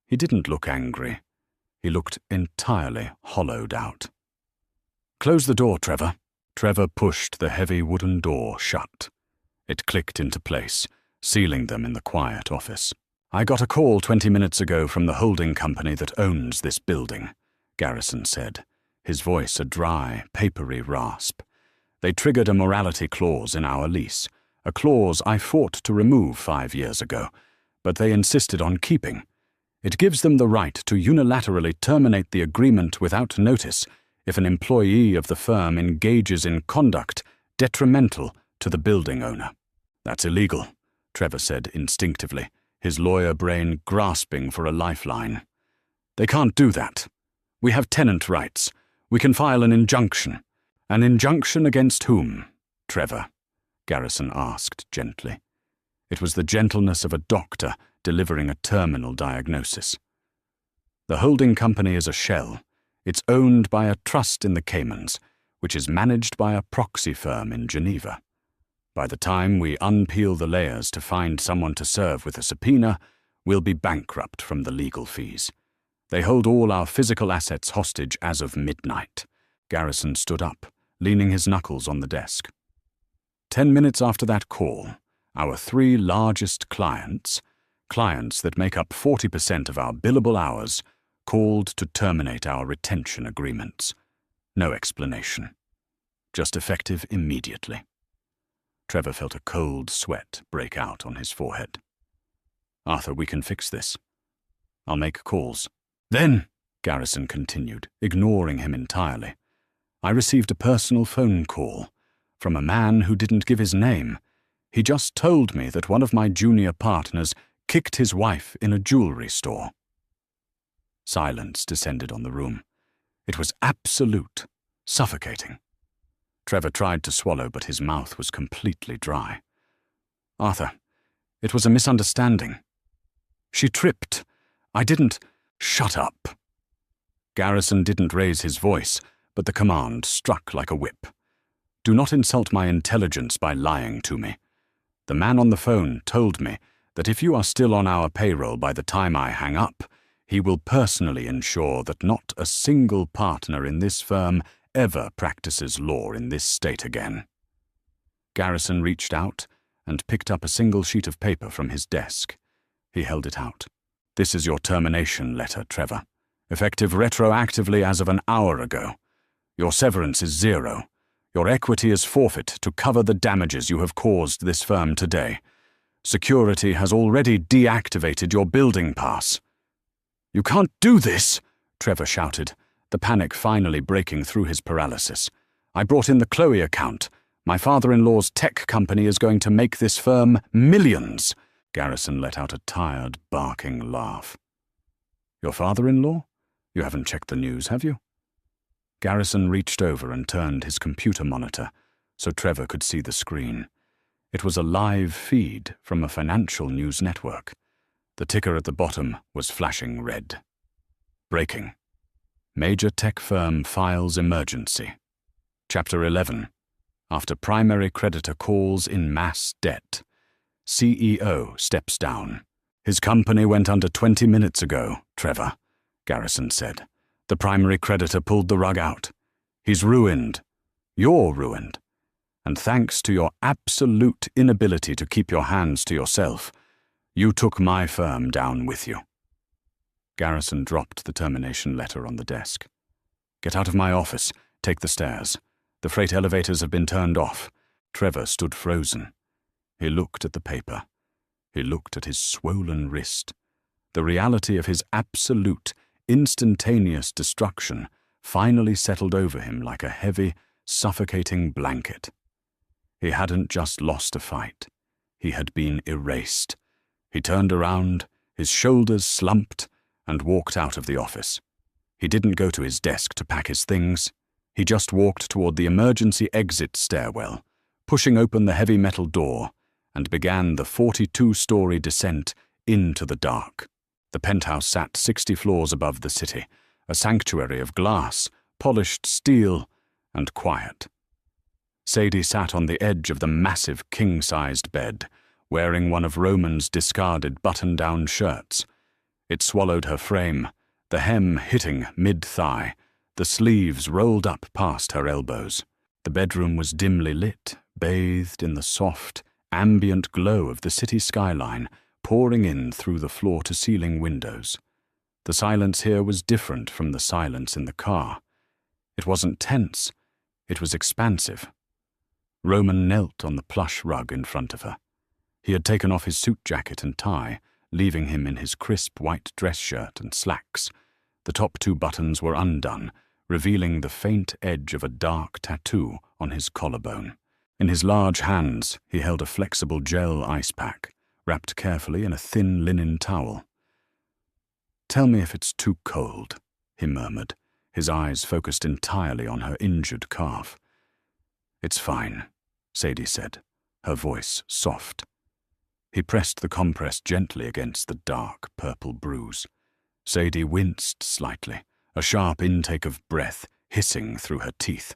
He didn't look angry. He looked entirely hollowed out. "Close the door, Trevor." Trevor pushed the heavy wooden door shut. It clicked into place, sealing them in the quiet office. "I got a call 20 minutes ago from the holding company that owns this building," Garrison said, his voice a dry, papery rasp. "They triggered a morality clause in our lease, a clause I fought to remove 5 years ago, but they insisted on keeping. It gives them the right to unilaterally terminate the agreement without notice if an employee of the firm engages in conduct detrimental to the building owner." "That's illegal," Trevor said instinctively, his lawyer brain grasping for a lifeline. "They can't do that. We have tenant rights. We can file an injunction." "An injunction against whom, Trevor?" Garrison asked gently. It was the gentleness of a doctor delivering a terminal diagnosis. "The holding company is a shell. It's owned by a trust in the Caymans, which is managed by a proxy firm in Geneva. By the time we unpeel the layers to find someone to serve with a subpoena, we'll be bankrupt from the legal fees. They hold all our physical assets hostage as of midnight. Garrison stood up, leaning his knuckles on the desk. 10 minutes after that call, our 3 largest clients that make up 40% of our billable hours, called to terminate our retention agreements. No explanation. Just effective immediately. Trevor felt a cold sweat break out on his forehead. Arthur, we can fix this. I'll make calls. Then, Garrison continued, ignoring him entirely, I received a personal phone call from a man who didn't give his name. He just told me that one of my junior partners kicked his wife in a jewelry store. Silence descended on the room. It was absolute, suffocating. Trevor tried to swallow, but his mouth was completely dry. Arthur, it was a misunderstanding. She tripped. I didn't. Shut up. Garrison didn't raise his voice, but the command struck like a whip. Do not insult my intelligence by lying to me. The man on the phone told me that if you are still on our payroll by the time I hang up, he will personally ensure that not a single partner in this firm ever practices law in this state again. Garrison reached out and picked up a single sheet of paper from his desk. He held it out. This is your termination letter, Trevor, effective retroactively as of an hour ago. Your severance is 0. Your equity is forfeit to cover the damages you have caused this firm today. Security has already deactivated your building pass. You can't do this, Trevor shouted, the panic finally breaking through his paralysis. I brought in the Chloe account. My father-in-law's tech company is going to make this firm millions. Garrison let out a tired, barking laugh. Your father-in-law? You haven't checked the news, have you? Garrison reached over and turned his computer monitor so Trevor could see the screen. It was a live feed from a financial news network. The ticker at the bottom was flashing red. Breaking. Major tech firm files emergency. Chapter 11. After primary creditor calls in mass debt. CEO steps down. His company went under 20 minutes ago, Trevor, Garrison said. The primary creditor pulled the rug out. He's ruined. You're ruined. And thanks to your absolute inability to keep your hands to yourself, you took my firm down with you. Garrison dropped the termination letter on the desk. Get out of my office. Take the stairs. The freight elevators have been turned off. Trevor stood frozen. He looked at the paper. He looked at his swollen wrist. The reality of his absolute, instantaneous destruction finally settled over him like a heavy, suffocating blanket. He hadn't just lost a fight. He had been erased. He turned around, his shoulders slumped, and walked out of the office. He didn't go to his desk to pack his things. He just walked toward the emergency exit stairwell, pushing open the heavy metal door, and began the 42-story descent into the dark. The penthouse sat 60 floors above the city, a sanctuary of glass, polished steel, and quiet. Sadie sat on the edge of the massive king-sized bed, wearing one of Roman's discarded button-down shirts. It swallowed her frame, the hem hitting mid-thigh, the sleeves rolled up past her elbows. The bedroom was dimly lit, bathed in the soft, ambient glow of the city skyline pouring in through the floor-to-ceiling windows. The silence here was different from the silence in the car. It wasn't tense, it was expansive. Roman knelt on the plush rug in front of her. He had taken off his suit jacket and tie, leaving him in his crisp white dress shirt and slacks. The top 2 buttons were undone, revealing the faint edge of a dark tattoo on his collarbone. In his large hands, he held a flexible gel ice pack, wrapped carefully in a thin linen towel. Tell me if it's too cold, he murmured, his eyes focused entirely on her injured calf. It's fine, Sadie said, her voice soft. He pressed the compress gently against the dark purple bruise. Sadie winced slightly, a sharp intake of breath hissing through her teeth.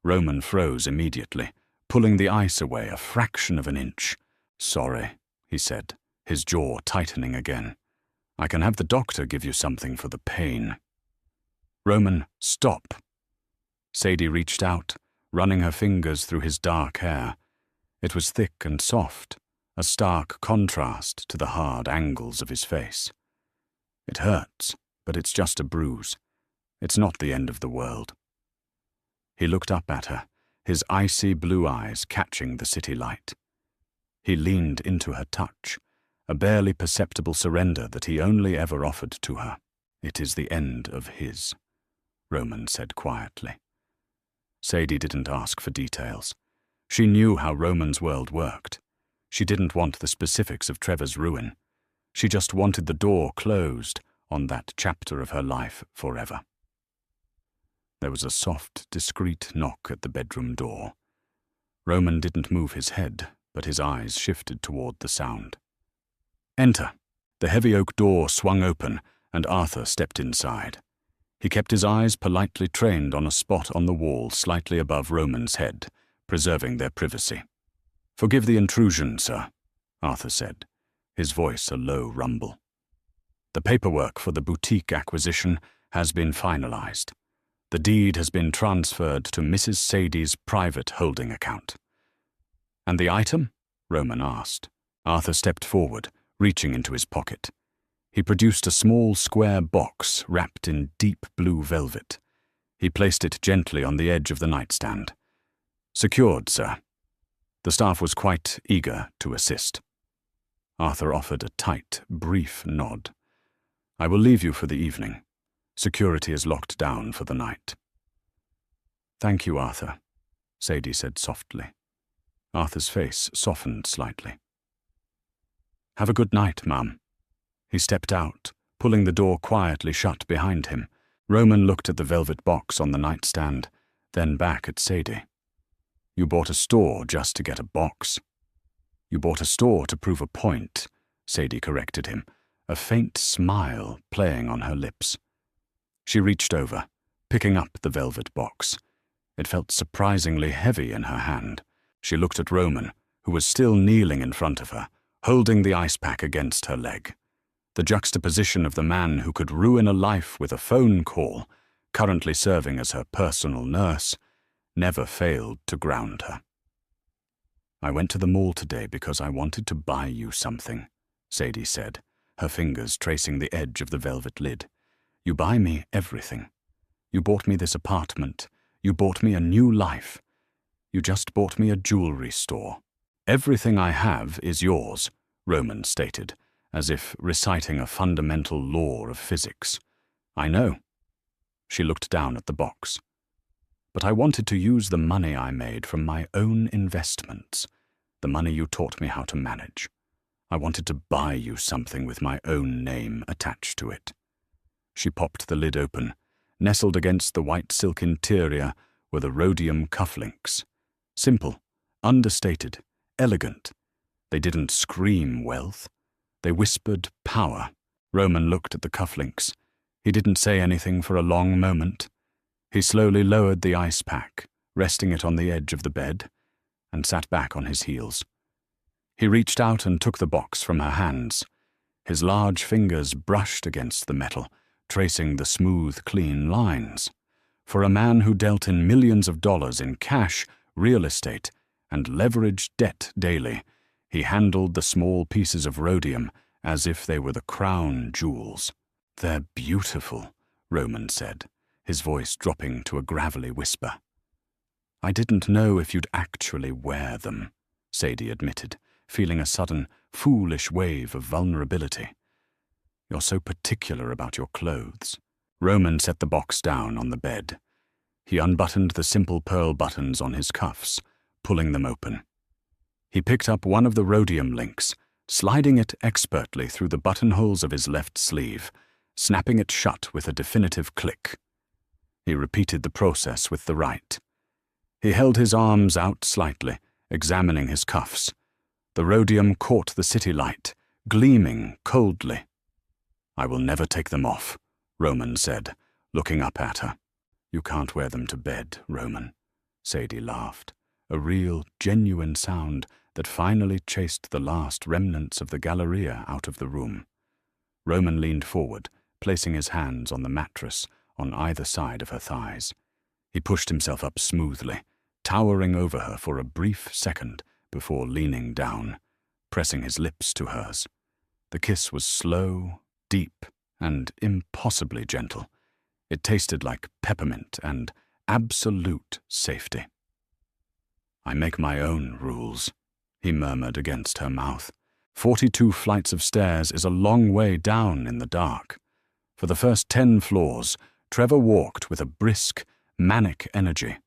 Roman froze immediately, pulling the ice away a fraction of an inch. Sorry, he said, his jaw tightening again. I can have the doctor give you something for the pain." "Roman, stop." Sadie reached out, running her fingers through his dark hair. It was thick and soft, a stark contrast to the hard angles of his face. "It hurts, but it's just a bruise. It's not the end of the world." He looked up at her, his icy blue eyes catching the city light. He leaned into her touch, a barely perceptible surrender that he only ever offered to her. "It is the end of his," Roman said quietly. Sadie didn't ask for details. She knew how Roman's world worked. She didn't want the specifics of Trevor's ruin. She just wanted the door closed on that chapter of her life forever. There was a soft, discreet knock at the bedroom door. Roman didn't move his head, but his eyes shifted toward the sound. "Enter." The heavy oak door swung open, and Arthur stepped inside. He kept his eyes politely trained on a spot on the wall slightly above Roman's head, preserving their privacy. "Forgive the intrusion, sir," Arthur said, his voice a low rumble. "The paperwork for the boutique acquisition has been finalized. The deed has been transferred to Mrs. Sadie's private holding account." "And the item?" Roman asked. Arthur stepped forward, reaching into his pocket. He produced a small square box wrapped in deep blue velvet. He placed it gently on the edge of the nightstand. "Secured, sir." The staff was quite eager to assist. Arthur offered a tight, brief nod. "I will leave you for the evening. Security is locked down for the night." "Thank you, Arthur," Sadie said softly. Arthur's face softened slightly. "Have a good night, Mum." He stepped out, pulling the door quietly shut behind him. Roman looked at the velvet box on the nightstand, then back at Sadie. "You bought a store just to get a box." "You bought a store to prove a point," Sadie corrected him, a faint smile playing on her lips. She reached over, picking up the velvet box. It felt surprisingly heavy in her hand. She looked at Roman, who was still kneeling in front of her, holding the ice pack against her leg. The juxtaposition of the man who could ruin a life with a phone call, currently serving as her personal nurse, never failed to ground her. "I went to the mall today because I wanted to buy you something," Sadie said, her fingers tracing the edge of the velvet lid. "You buy me everything. You bought me this apartment. You bought me a new life. You just bought me a jewelry store. Everything I have is yours," Roman stated, as if reciting a fundamental law of physics. "I know." She looked down at the box. "But I wanted to use the money I made from my own investments, the money you taught me how to manage. I wanted to buy you something with my own name attached to it." She popped the lid open. Nestled against the white silk interior were the rhodium cufflinks. Simple, understated, elegant. They didn't scream wealth. They whispered power. Roman looked at the cufflinks. He didn't say anything for a long moment. He slowly lowered the ice pack, resting it on the edge of the bed, and sat back on his heels. He reached out and took the box from her hands. His large fingers brushed against the metal, tracing the smooth, clean lines. For a man who dealt in millions of dollars in cash, real estate, and leveraged debt daily, he handled the small pieces of rhodium as if they were the crown jewels. "They're beautiful," Roman said, his voice dropping to a gravelly whisper. "I didn't know if you'd actually wear them," Sadie admitted, feeling a sudden, foolish wave of vulnerability. "You're so particular about your clothes." Roman set the box down on the bed. He unbuttoned the simple pearl buttons on his cuffs, pulling them open. He picked up one of the rhodium links, sliding it expertly through the buttonholes of his left sleeve, snapping it shut with a definitive click. He repeated the process with the right. He held his arms out slightly, examining his cuffs. The rhodium caught the city light, gleaming coldly. "I will never take them off," Roman said, looking up at her. "You can't wear them to bed, Roman," Sadie laughed, a real, genuine sound that finally chased the last remnants of the Galleria out of the room. Roman leaned forward, placing his hands on the mattress on either side of her thighs. He pushed himself up smoothly, towering over her for a brief second before leaning down, pressing his lips to hers. The kiss was slow, deep, and impossibly gentle. It tasted like peppermint and absolute safety. "I make my own rules," he murmured against her mouth. 42 flights of stairs is a long way down in the dark. For the first 10 floors, Trevor walked with a brisk, manic energy.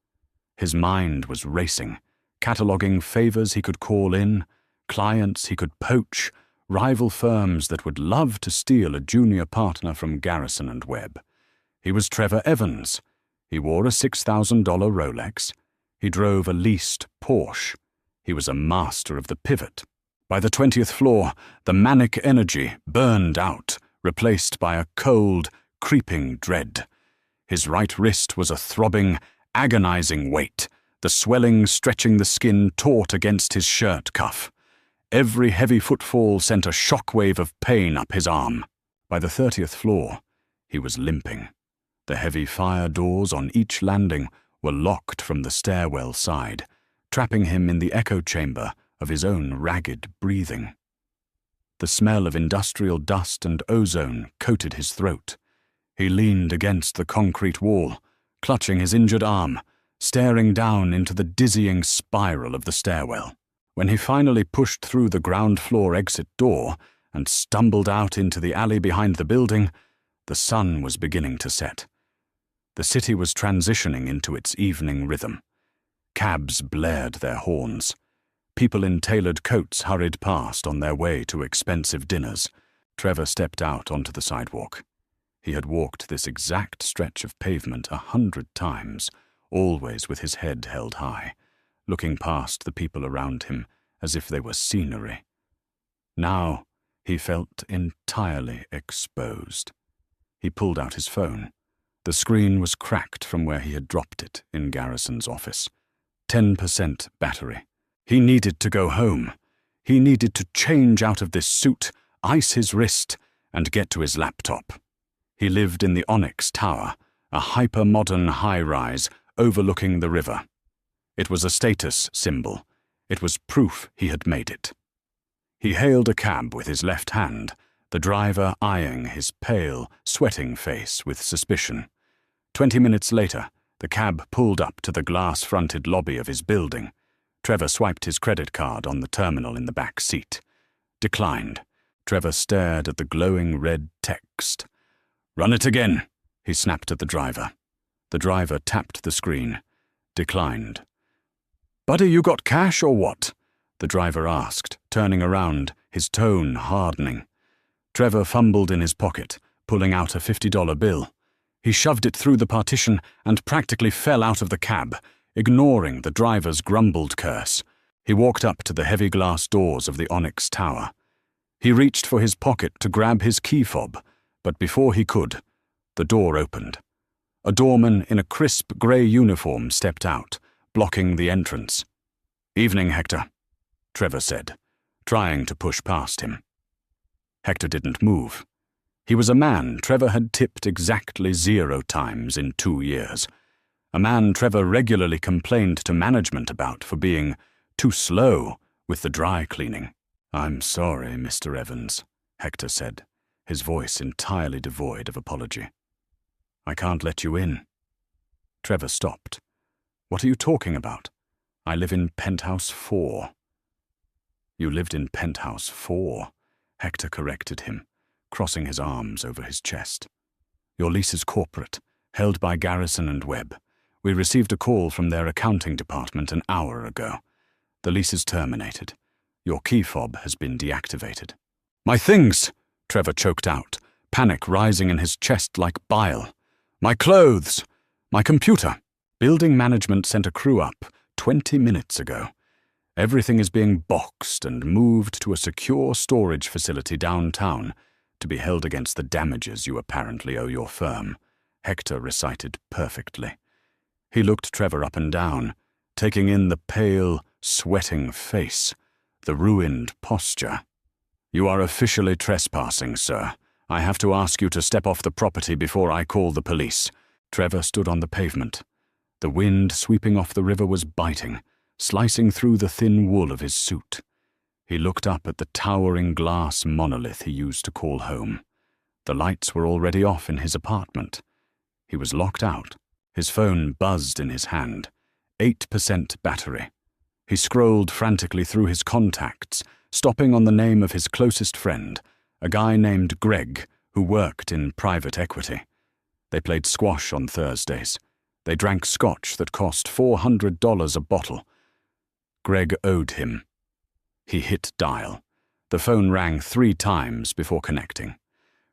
His mind was racing, cataloguing favors he could call in, clients he could poach, rival firms that would love to steal a junior partner from Garrison and Webb. He was Trevor Evans. He wore a $6,000 Rolex. He drove a leased Porsche. He was a master of the pivot. By the 20th floor, the manic energy burned out, replaced by a cold, creeping dread. His right wrist was a throbbing, agonizing weight, the swelling stretching the skin taut against his shirt cuff. Every heavy footfall sent a shockwave of pain up his arm. By the 30th floor, he was limping. The heavy fire doors on each landing were locked from the stairwell side, trapping him in the echo chamber of his own ragged breathing. The smell of industrial dust and ozone coated his throat. He leaned against the concrete wall, clutching his injured arm, staring down into the dizzying spiral of the stairwell. When he finally pushed through the ground floor exit door and stumbled out into the alley behind the building, the sun was beginning to set. The city was transitioning into its evening rhythm. Cabs blared their horns. People in tailored coats hurried past on their way to expensive dinners. Trevor stepped out onto the sidewalk. He had walked this exact stretch of pavement 100 times, always with his head held high, looking past the people around him as if they were scenery. Now he felt entirely exposed. He pulled out his phone. The screen was cracked from where he had dropped it in Garrison's office. 10% battery. He needed to go home. He needed to change out of this suit, ice his wrist, and get to his laptop. He lived in the Onyx Tower, a hyper-modern high-rise overlooking the river. It was a status symbol. It was proof he had made it. He hailed a cab with his left hand, the driver eyeing his pale, sweating face with suspicion. 20 minutes later, the cab pulled up to the glass-fronted lobby of his building. Trevor swiped his credit card on the terminal in the back seat. Declined. Trevor stared at the glowing red text. "Run it again," he snapped at the driver. The driver tapped the screen. Declined. "Buddy, you got cash or what?" the driver asked, turning around, his tone hardening. Trevor fumbled in his pocket, pulling out a $50 bill. He shoved it through the partition and practically fell out of the cab, ignoring the driver's grumbled curse. He walked up to the heavy glass doors of the Onyx Tower. He reached for his pocket to grab his key fob, but before he could, the door opened. A doorman in a crisp grey uniform stepped out, blocking the entrance. "Evening, Hector," Trevor said, trying to push past him. Hector didn't move. He was a man Trevor had tipped exactly 0 times in 2 years. A man Trevor regularly complained to management about for being too slow with the dry cleaning. "I'm sorry, Mr. Evans," Hector said, his voice entirely devoid of apology. "I can't let you in." Trevor stopped. "What are you talking about? I live in Penthouse 4. "You lived in Penthouse 4, Hector corrected him, crossing his arms over his chest. "Your lease is corporate, held by Garrison and Webb. We received a call from their accounting department an hour ago. The lease is terminated. Your key fob has been deactivated." "My things!" Trevor choked out, panic rising in his chest like bile. "My clothes! My computer!" "Building management sent a crew up 20 minutes ago. Everything is being boxed and moved to a secure storage facility downtown to be held against the damages you apparently owe your firm," Hector recited perfectly. He looked Trevor up and down, taking in the pale, sweating face, the ruined posture. "You are officially trespassing, sir. I have to ask you to step off the property before I call the police." Trevor stood on the pavement. The wind sweeping off the river was biting, slicing through the thin wool of his suit. He looked up at the towering glass monolith he used to call home. The lights were already off in his apartment. He was locked out. His phone buzzed in his hand. 8% battery. He scrolled frantically through his contacts, stopping on the name of his closest friend, a guy named Greg, who worked in private equity. They played squash on Thursdays. They drank scotch that cost $400 a bottle. Greg owed him. He hit dial. The phone rang 3 times before connecting.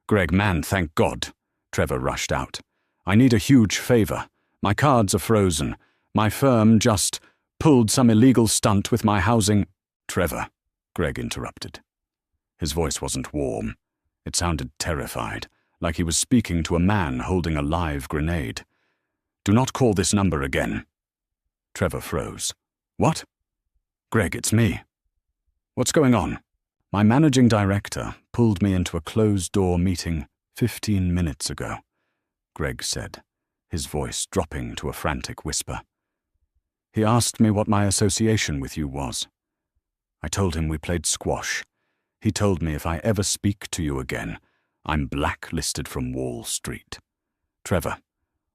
"Greg, man, thank God," Trevor rushed out. "I need a huge favor. My cards are frozen. My firm just pulled some illegal stunt with my housing—" "Trevor," Greg interrupted. His voice wasn't warm. It sounded terrified, like he was speaking to a man holding a live grenade. "Do not call this number again." Trevor froze. "What?" "Greg, it's me." "What's going on?" "My managing director pulled me into a closed-door meeting 15 minutes ago," Greg said, his voice dropping to a frantic whisper. "He asked me what my association with you was. I told him we played squash. He told me if I ever speak to you again, I'm blacklisted from Wall Street. Trevor,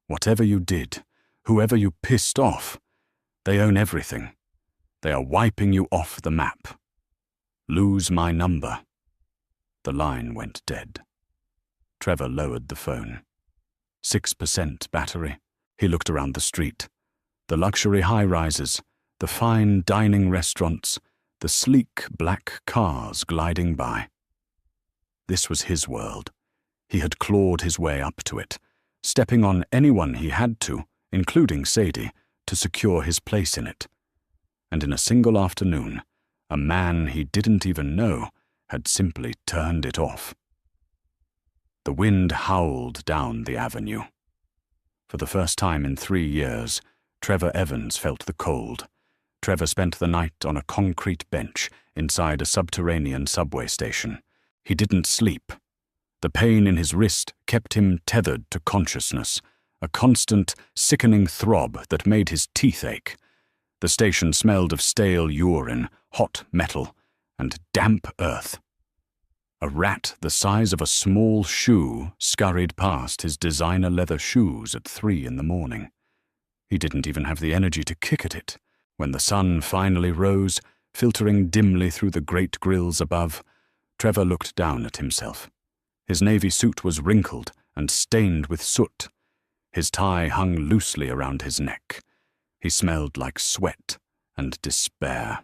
whatever you did, whoever you pissed off, they own everything. They are wiping you off the map. Lose my number." The line went dead. Trevor lowered the phone. 6% battery. He looked around the street. The luxury high-rises, the fine dining restaurants, the sleek black cars gliding by. This was his world. He had clawed his way up to it, stepping on anyone he had to, including Sadie, to secure his place in it. And in a single afternoon, a man he didn't even know had simply turned it off. The wind howled down the avenue. For the first time in 3 years, Trevor Evans felt the cold. Trevor spent the night on a concrete bench inside a subterranean subway station. He didn't sleep. The pain in his wrist kept him tethered to consciousness, a constant, sickening throb that made his teeth ache. The station smelled of stale urine, hot metal, and damp earth. A rat the size of a small shoe scurried past his designer leather shoes at 3 in the morning. He didn't even have the energy to kick at it. When the sun finally rose, filtering dimly through the great grills above, Trevor looked down at himself. His navy suit was wrinkled and stained with soot. His tie hung loosely around his neck. He smelled like sweat and despair.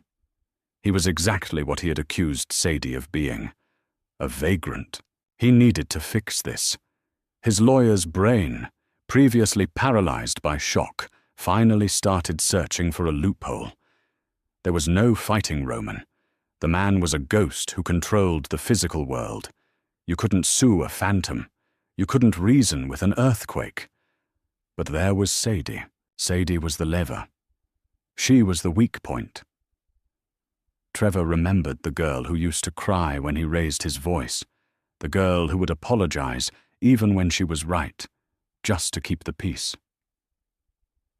He was exactly what he had accused Sadie of being, a vagrant. He needed to fix this. His lawyer's brain, previously paralyzed by shock, finally started searching for a loophole. There was no fighting Roman. The man was a ghost who controlled the physical world. You couldn't sue a phantom. You couldn't reason with an earthquake. But there was Sadie. Sadie was the lever. She was the weak point. Trevor remembered the girl who used to cry when he raised his voice, the girl who would apologize even when she was right, just to keep the peace.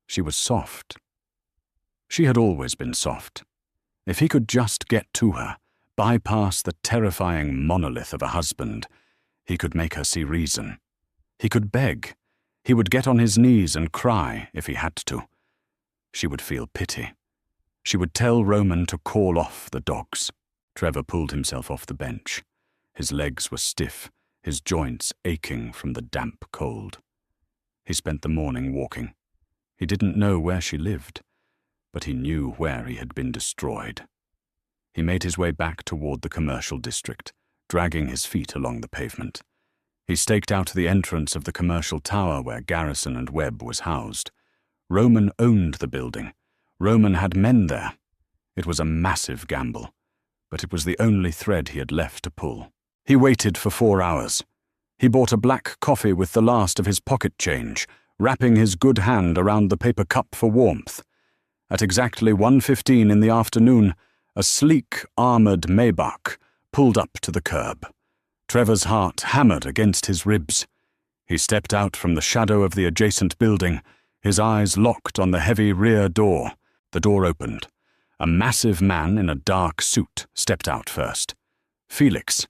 She was soft. She had always been soft. If he could just get to her, bypass the terrifying monolith of a husband, he could make her see reason. He could beg. He would get on his knees and cry if he had to. She would feel pity. She would tell Roman to call off the dogs. Trevor pulled himself off the bench. His legs were stiff, his joints aching from the damp cold. He spent the morning walking. He didn't know where she lived, but he knew where he had been destroyed. He made his way back toward the commercial district, dragging his feet along the pavement. He staked out the entrance of the commercial tower where Garrison and Webb was housed. Roman owned the building. Roman had men there. It was a massive gamble, but it was the only thread he had left to pull. He waited for 4 hours. He bought a black coffee with the last of his pocket change, wrapping his good hand around the paper cup for warmth. At exactly 1:15 in the afternoon, a sleek, armored Maybach pulled up to the curb. Trevor's heart hammered against his ribs. He stepped out from the shadow of the adjacent building, his eyes locked on the heavy rear door. The door opened. A massive man in a dark suit stepped out first. Felix.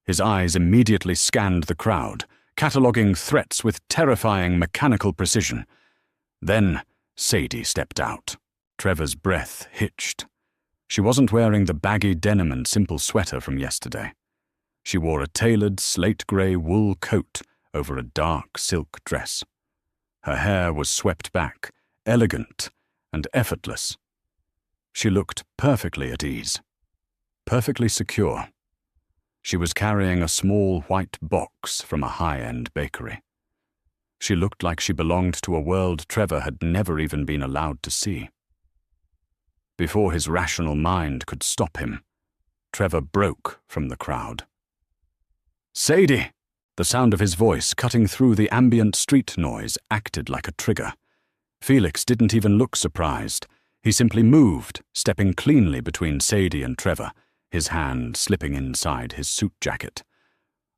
His eyes immediately scanned the crowd, cataloguing threats with terrifying mechanical precision. Then Sadie stepped out. Trevor's breath hitched. She wasn't wearing the baggy denim and simple sweater from yesterday. She wore a tailored slate-grey wool coat over a dark silk dress. Her hair was swept back, elegant and effortless. She looked perfectly at ease, perfectly secure. She was carrying a small white box from a high-end bakery. She looked like she belonged to a world Trevor had never even been allowed to see. Before his rational mind could stop him, Trevor broke from the crowd. "Sadie!" The sound of his voice cutting through the ambient street noise acted like a trigger. Felix didn't even look surprised. He simply moved, stepping cleanly between Sadie and Trevor, his hand slipping inside his suit jacket.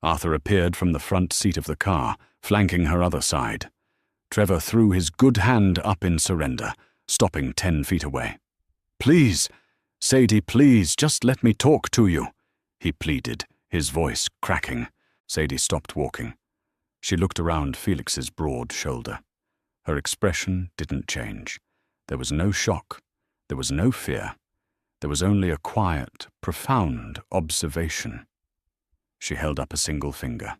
Arthur appeared from the front seat of the car, flanking her other side. Trevor threw his good hand up in surrender, stopping 10 feet away. "Please, Sadie, please, just let me talk to you," he pleaded, his voice cracking. Sadie stopped walking. She looked around Felix's broad shoulder. Her expression didn't change. There was no shock. There was no fear. There was only a quiet, profound observation. She held up a single finger.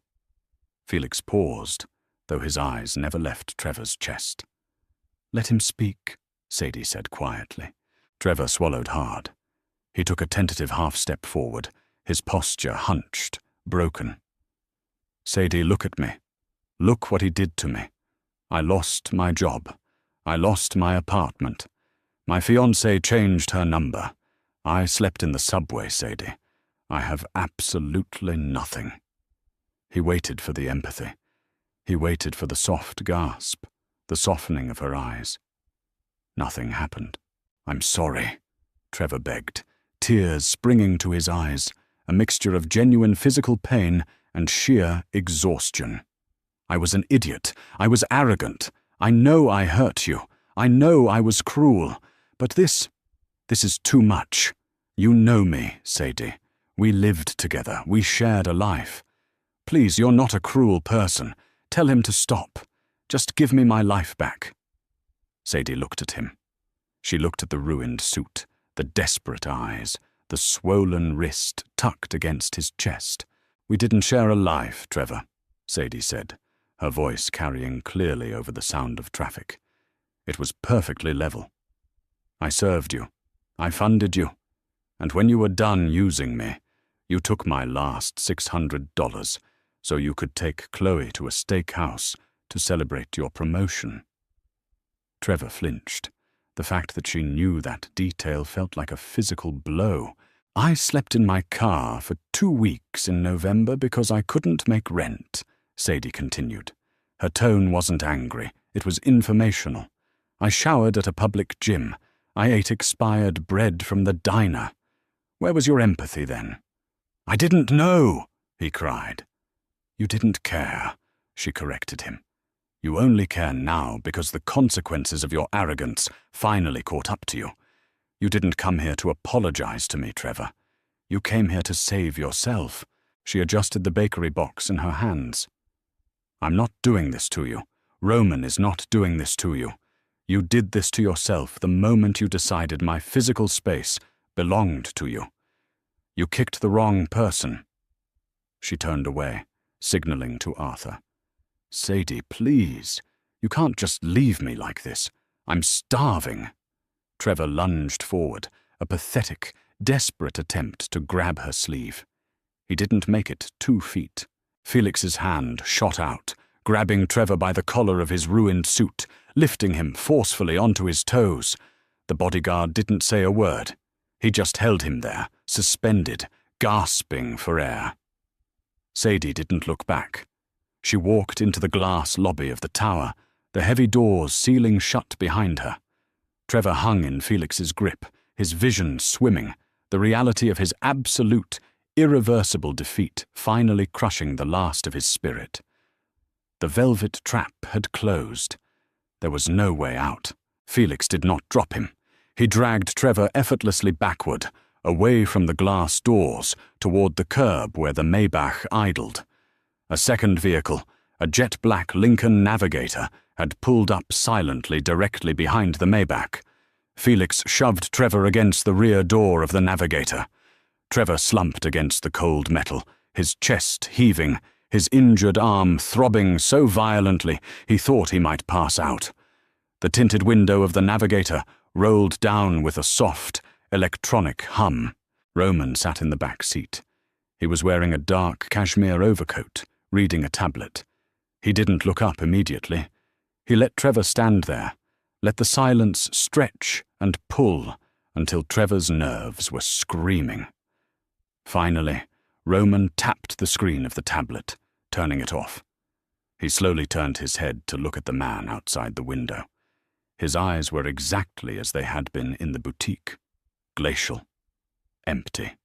Felix paused, though his eyes never left Trevor's chest. "Let him speak," Sadie said quietly. Trevor swallowed hard. He took a tentative half-step forward, his posture hunched, broken. "Sadie, look at me. Look what he did to me. I lost my job. I lost my apartment. My fiancée changed her number. I slept in the subway, Sadie. I have absolutely nothing." He waited for the empathy. He waited for the soft gasp, the softening of her eyes. Nothing happened. "I'm sorry," Trevor begged, tears springing to his eyes, a mixture of genuine physical pain and sheer exhaustion. "I was an idiot. I was arrogant. I know I hurt you. I know I was cruel. But this is too much. You know me, Sadie. We lived together. We shared a life. Please, you're not a cruel person. Tell him to stop. Just give me my life back." Sadie looked at him. She looked at the ruined suit, the desperate eyes, the swollen wrist tucked against his chest. "We didn't share a life, Trevor," Sadie said, her voice carrying clearly over the sound of traffic. "It was perfectly level. I served you. I funded you. And when you were done using me, you took my last $600 so you could take Chloe to a steakhouse to celebrate your promotion." Trevor flinched. The fact that she knew that detail felt like a physical blow. "I slept in my car for 2 weeks in November because I couldn't make rent," Sadie continued. Her tone wasn't angry. It was informational. "I showered at a public gym. I ate expired bread from the diner. Where was your empathy then?" "I didn't know," he cried. "You didn't care," she corrected him. "You only care now because the consequences of your arrogance finally caught up to you. You didn't come here to apologize to me, Trevor. You came here to save yourself." She adjusted the bakery box in her hands. "I'm not doing this to you. Roman is not doing this to you. You did this to yourself the moment you decided my physical space belonged to you. You kicked the wrong person." She turned away, signaling to Arthur. "Sadie, please. You can't just leave me like this. I'm starving." Trevor lunged forward, a pathetic, desperate attempt to grab her sleeve. He didn't make it 2 feet. Felix's hand shot out, grabbing Trevor by the collar of his ruined suit, lifting him forcefully onto his toes. The bodyguard didn't say a word. He just held him there, suspended, gasping for air. Sadie didn't look back. She walked into the glass lobby of the tower, the heavy doors sealing shut behind her. Trevor hung in Felix's grip, his vision swimming, the reality of his absolute, irreversible defeat finally crushing the last of his spirit. The velvet trap had closed. There was no way out. Felix did not drop him. He dragged Trevor effortlessly backward, away from the glass doors, toward the curb where the Maybach idled. A second vehicle, a jet-black Lincoln Navigator, had pulled up silently directly behind the Maybach. Felix shoved Trevor against the rear door of the Navigator. Trevor slumped against the cold metal, his chest heaving, his injured arm throbbing so violently he thought he might pass out. The tinted window of the Navigator rolled down with a soft, electronic hum. Roman sat in the back seat. He was wearing a dark cashmere overcoat, reading a tablet. He didn't look up immediately. He let Trevor stand there, let the silence stretch and pull until Trevor's nerves were screaming. Finally, Roman tapped the screen of the tablet, turning it off. He slowly turned his head to look at the man outside the window. His eyes were exactly as they had been in the boutique. Glacial. Empty.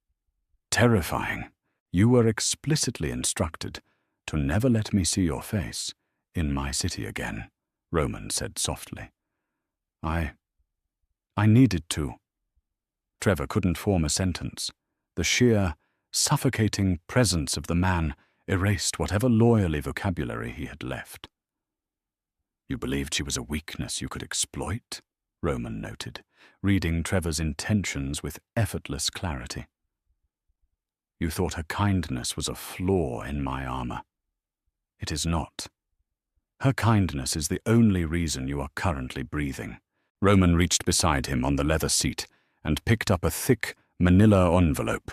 Terrifying. You were explicitly instructed to never let me see your face in my city again, Roman said softly. I needed to. Trevor couldn't form a sentence. The sheer, suffocating presence of the man erased whatever lawyerly vocabulary he had left. You believed she was a weakness you could exploit? Roman noted, reading Trevor's intentions with effortless clarity. You thought her kindness was a flaw in my armor. It is not. Her kindness is the only reason you are currently breathing. Roman reached beside him on the leather seat and picked up a thick, manila envelope.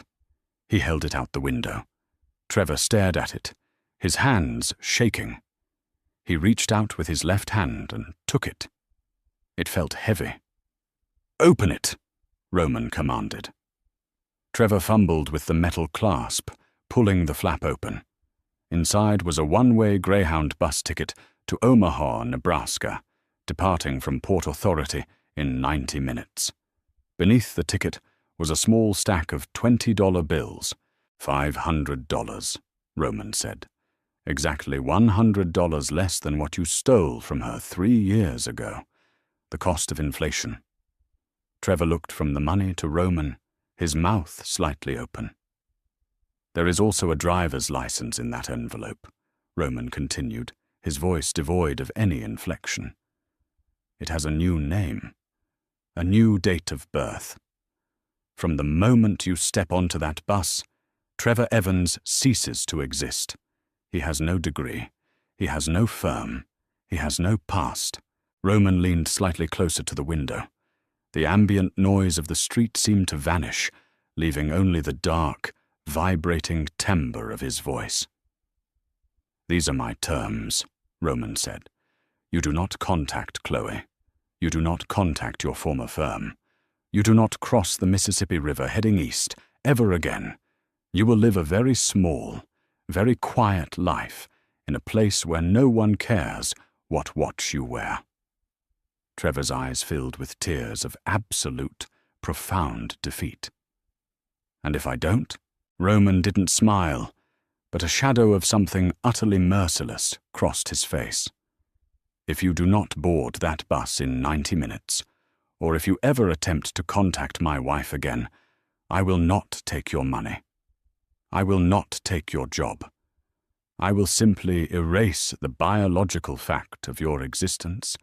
He held it out the window. Trevor stared at it, his hands shaking. He reached out with his left hand and took it. It felt heavy. Open it, Roman commanded. Trevor fumbled with the metal clasp, pulling the flap open. Inside was a one-way Greyhound bus ticket to Omaha, Nebraska, departing from Port Authority in 90 minutes. Beneath the ticket was a small stack of $20 bills. $500, Roman said. Exactly $100 less than what you stole from her 3 years ago. The cost of inflation. Trevor looked from the money to Roman, his mouth slightly open. There is also a driver's license in that envelope, Roman continued, his voice devoid of any inflection. It has a new name, a new date of birth. From the moment you step onto that bus, Trevor Evans ceases to exist. He has no degree. He has no firm. He has no past. Roman leaned slightly closer to the window. The ambient noise of the street seemed to vanish, leaving only the dark, vibrating timbre of his voice. These are my terms, Roman said. You do not contact Chloe. You do not contact your former firm. You do not cross the Mississippi River heading east ever again. You will live a very small, very quiet life in a place where no one cares what watch you wear. Trevor's eyes filled with tears of absolute, profound defeat. And if I don't? Roman didn't smile, but a shadow of something utterly merciless crossed his face. If you do not board that bus in 90 minutes, or if you ever attempt to contact my wife again, I will not take your money. I will not take your job. I will simply erase the biological fact of your existence,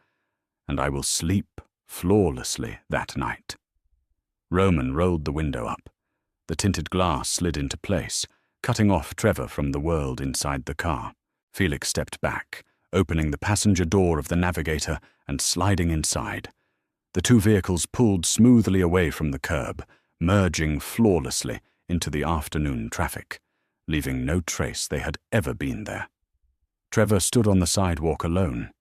and I will sleep flawlessly that night. Roman rolled the window up. The tinted glass slid into place, cutting off Trevor from the world inside the car. Felix stepped back, opening the passenger door of the Navigator and sliding inside. The two vehicles pulled smoothly away from the curb, merging flawlessly into the afternoon traffic, leaving no trace they had ever been there. Trevor stood on the sidewalk alone.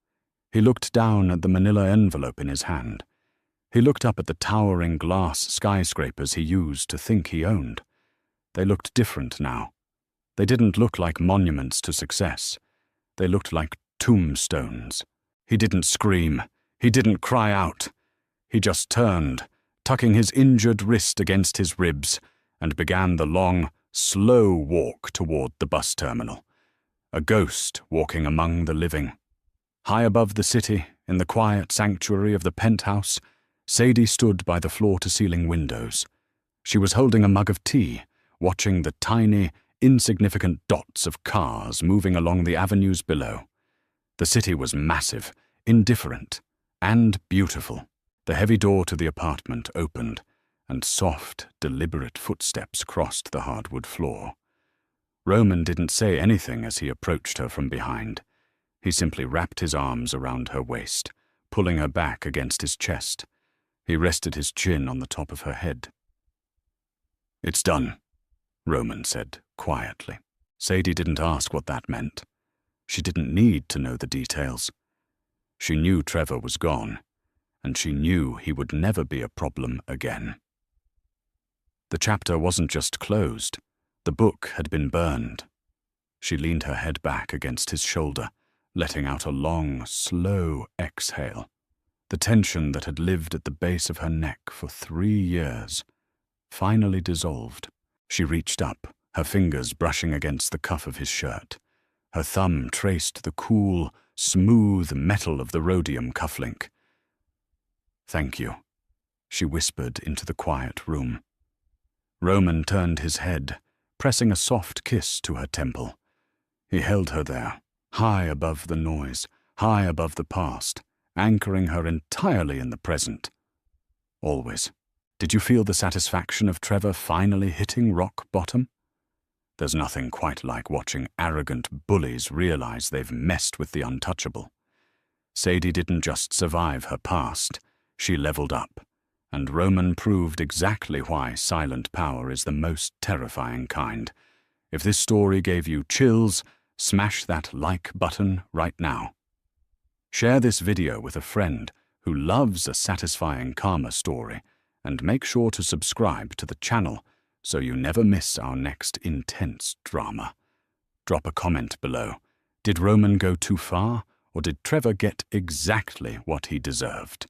He looked down at the manila envelope in his hand. He looked up at the towering glass skyscrapers he used to think he owned. They looked different now. They didn't look like monuments to success. They looked like tombstones. He didn't scream. He didn't cry out. He just turned, tucking his injured wrist against his ribs, and began the long, slow walk toward the bus terminal, a ghost walking among the living. High above the city, in the quiet sanctuary of the penthouse, Sadie stood by the floor-to-ceiling windows. She was holding a mug of tea, watching the tiny, insignificant dots of cars moving along the avenues below. The city was massive, indifferent, and beautiful. The heavy door to the apartment opened, and soft, deliberate footsteps crossed the hardwood floor. Roman didn't say anything as he approached her from behind. He simply wrapped his arms around her waist, pulling her back against his chest. He rested his chin on the top of her head. "It's done," Roman said quietly. Sadie didn't ask what that meant. She didn't need to know the details. She knew Trevor was gone, and she knew he would never be a problem again. The chapter wasn't just closed. The book had been burned. She leaned her head back against his shoulder, letting out a long, slow exhale. The tension that had lived at the base of her neck for 3 years finally dissolved. She reached up, her fingers brushing against the cuff of his shirt. Her thumb traced the cool, smooth metal of the rhodium cufflink. "Thank you," she whispered into the quiet room. Roman turned his head, pressing a soft kiss to her temple. He held her there, high above the noise, high above the past, anchoring her entirely in the present. Always. Did you feel the satisfaction of Trevor finally hitting rock bottom? There's nothing quite like watching arrogant bullies realize they've messed with the untouchable. Sadie didn't just survive her past, she leveled up, and Roman proved exactly why silent power is the most terrifying kind. If this story gave you chills, smash that like button right now. Share this video with a friend who loves a satisfying karma story, and make sure to subscribe to the channel so you never miss our next intense drama. Drop a comment below. Did Roman go too far, or did Trevor get exactly what he deserved?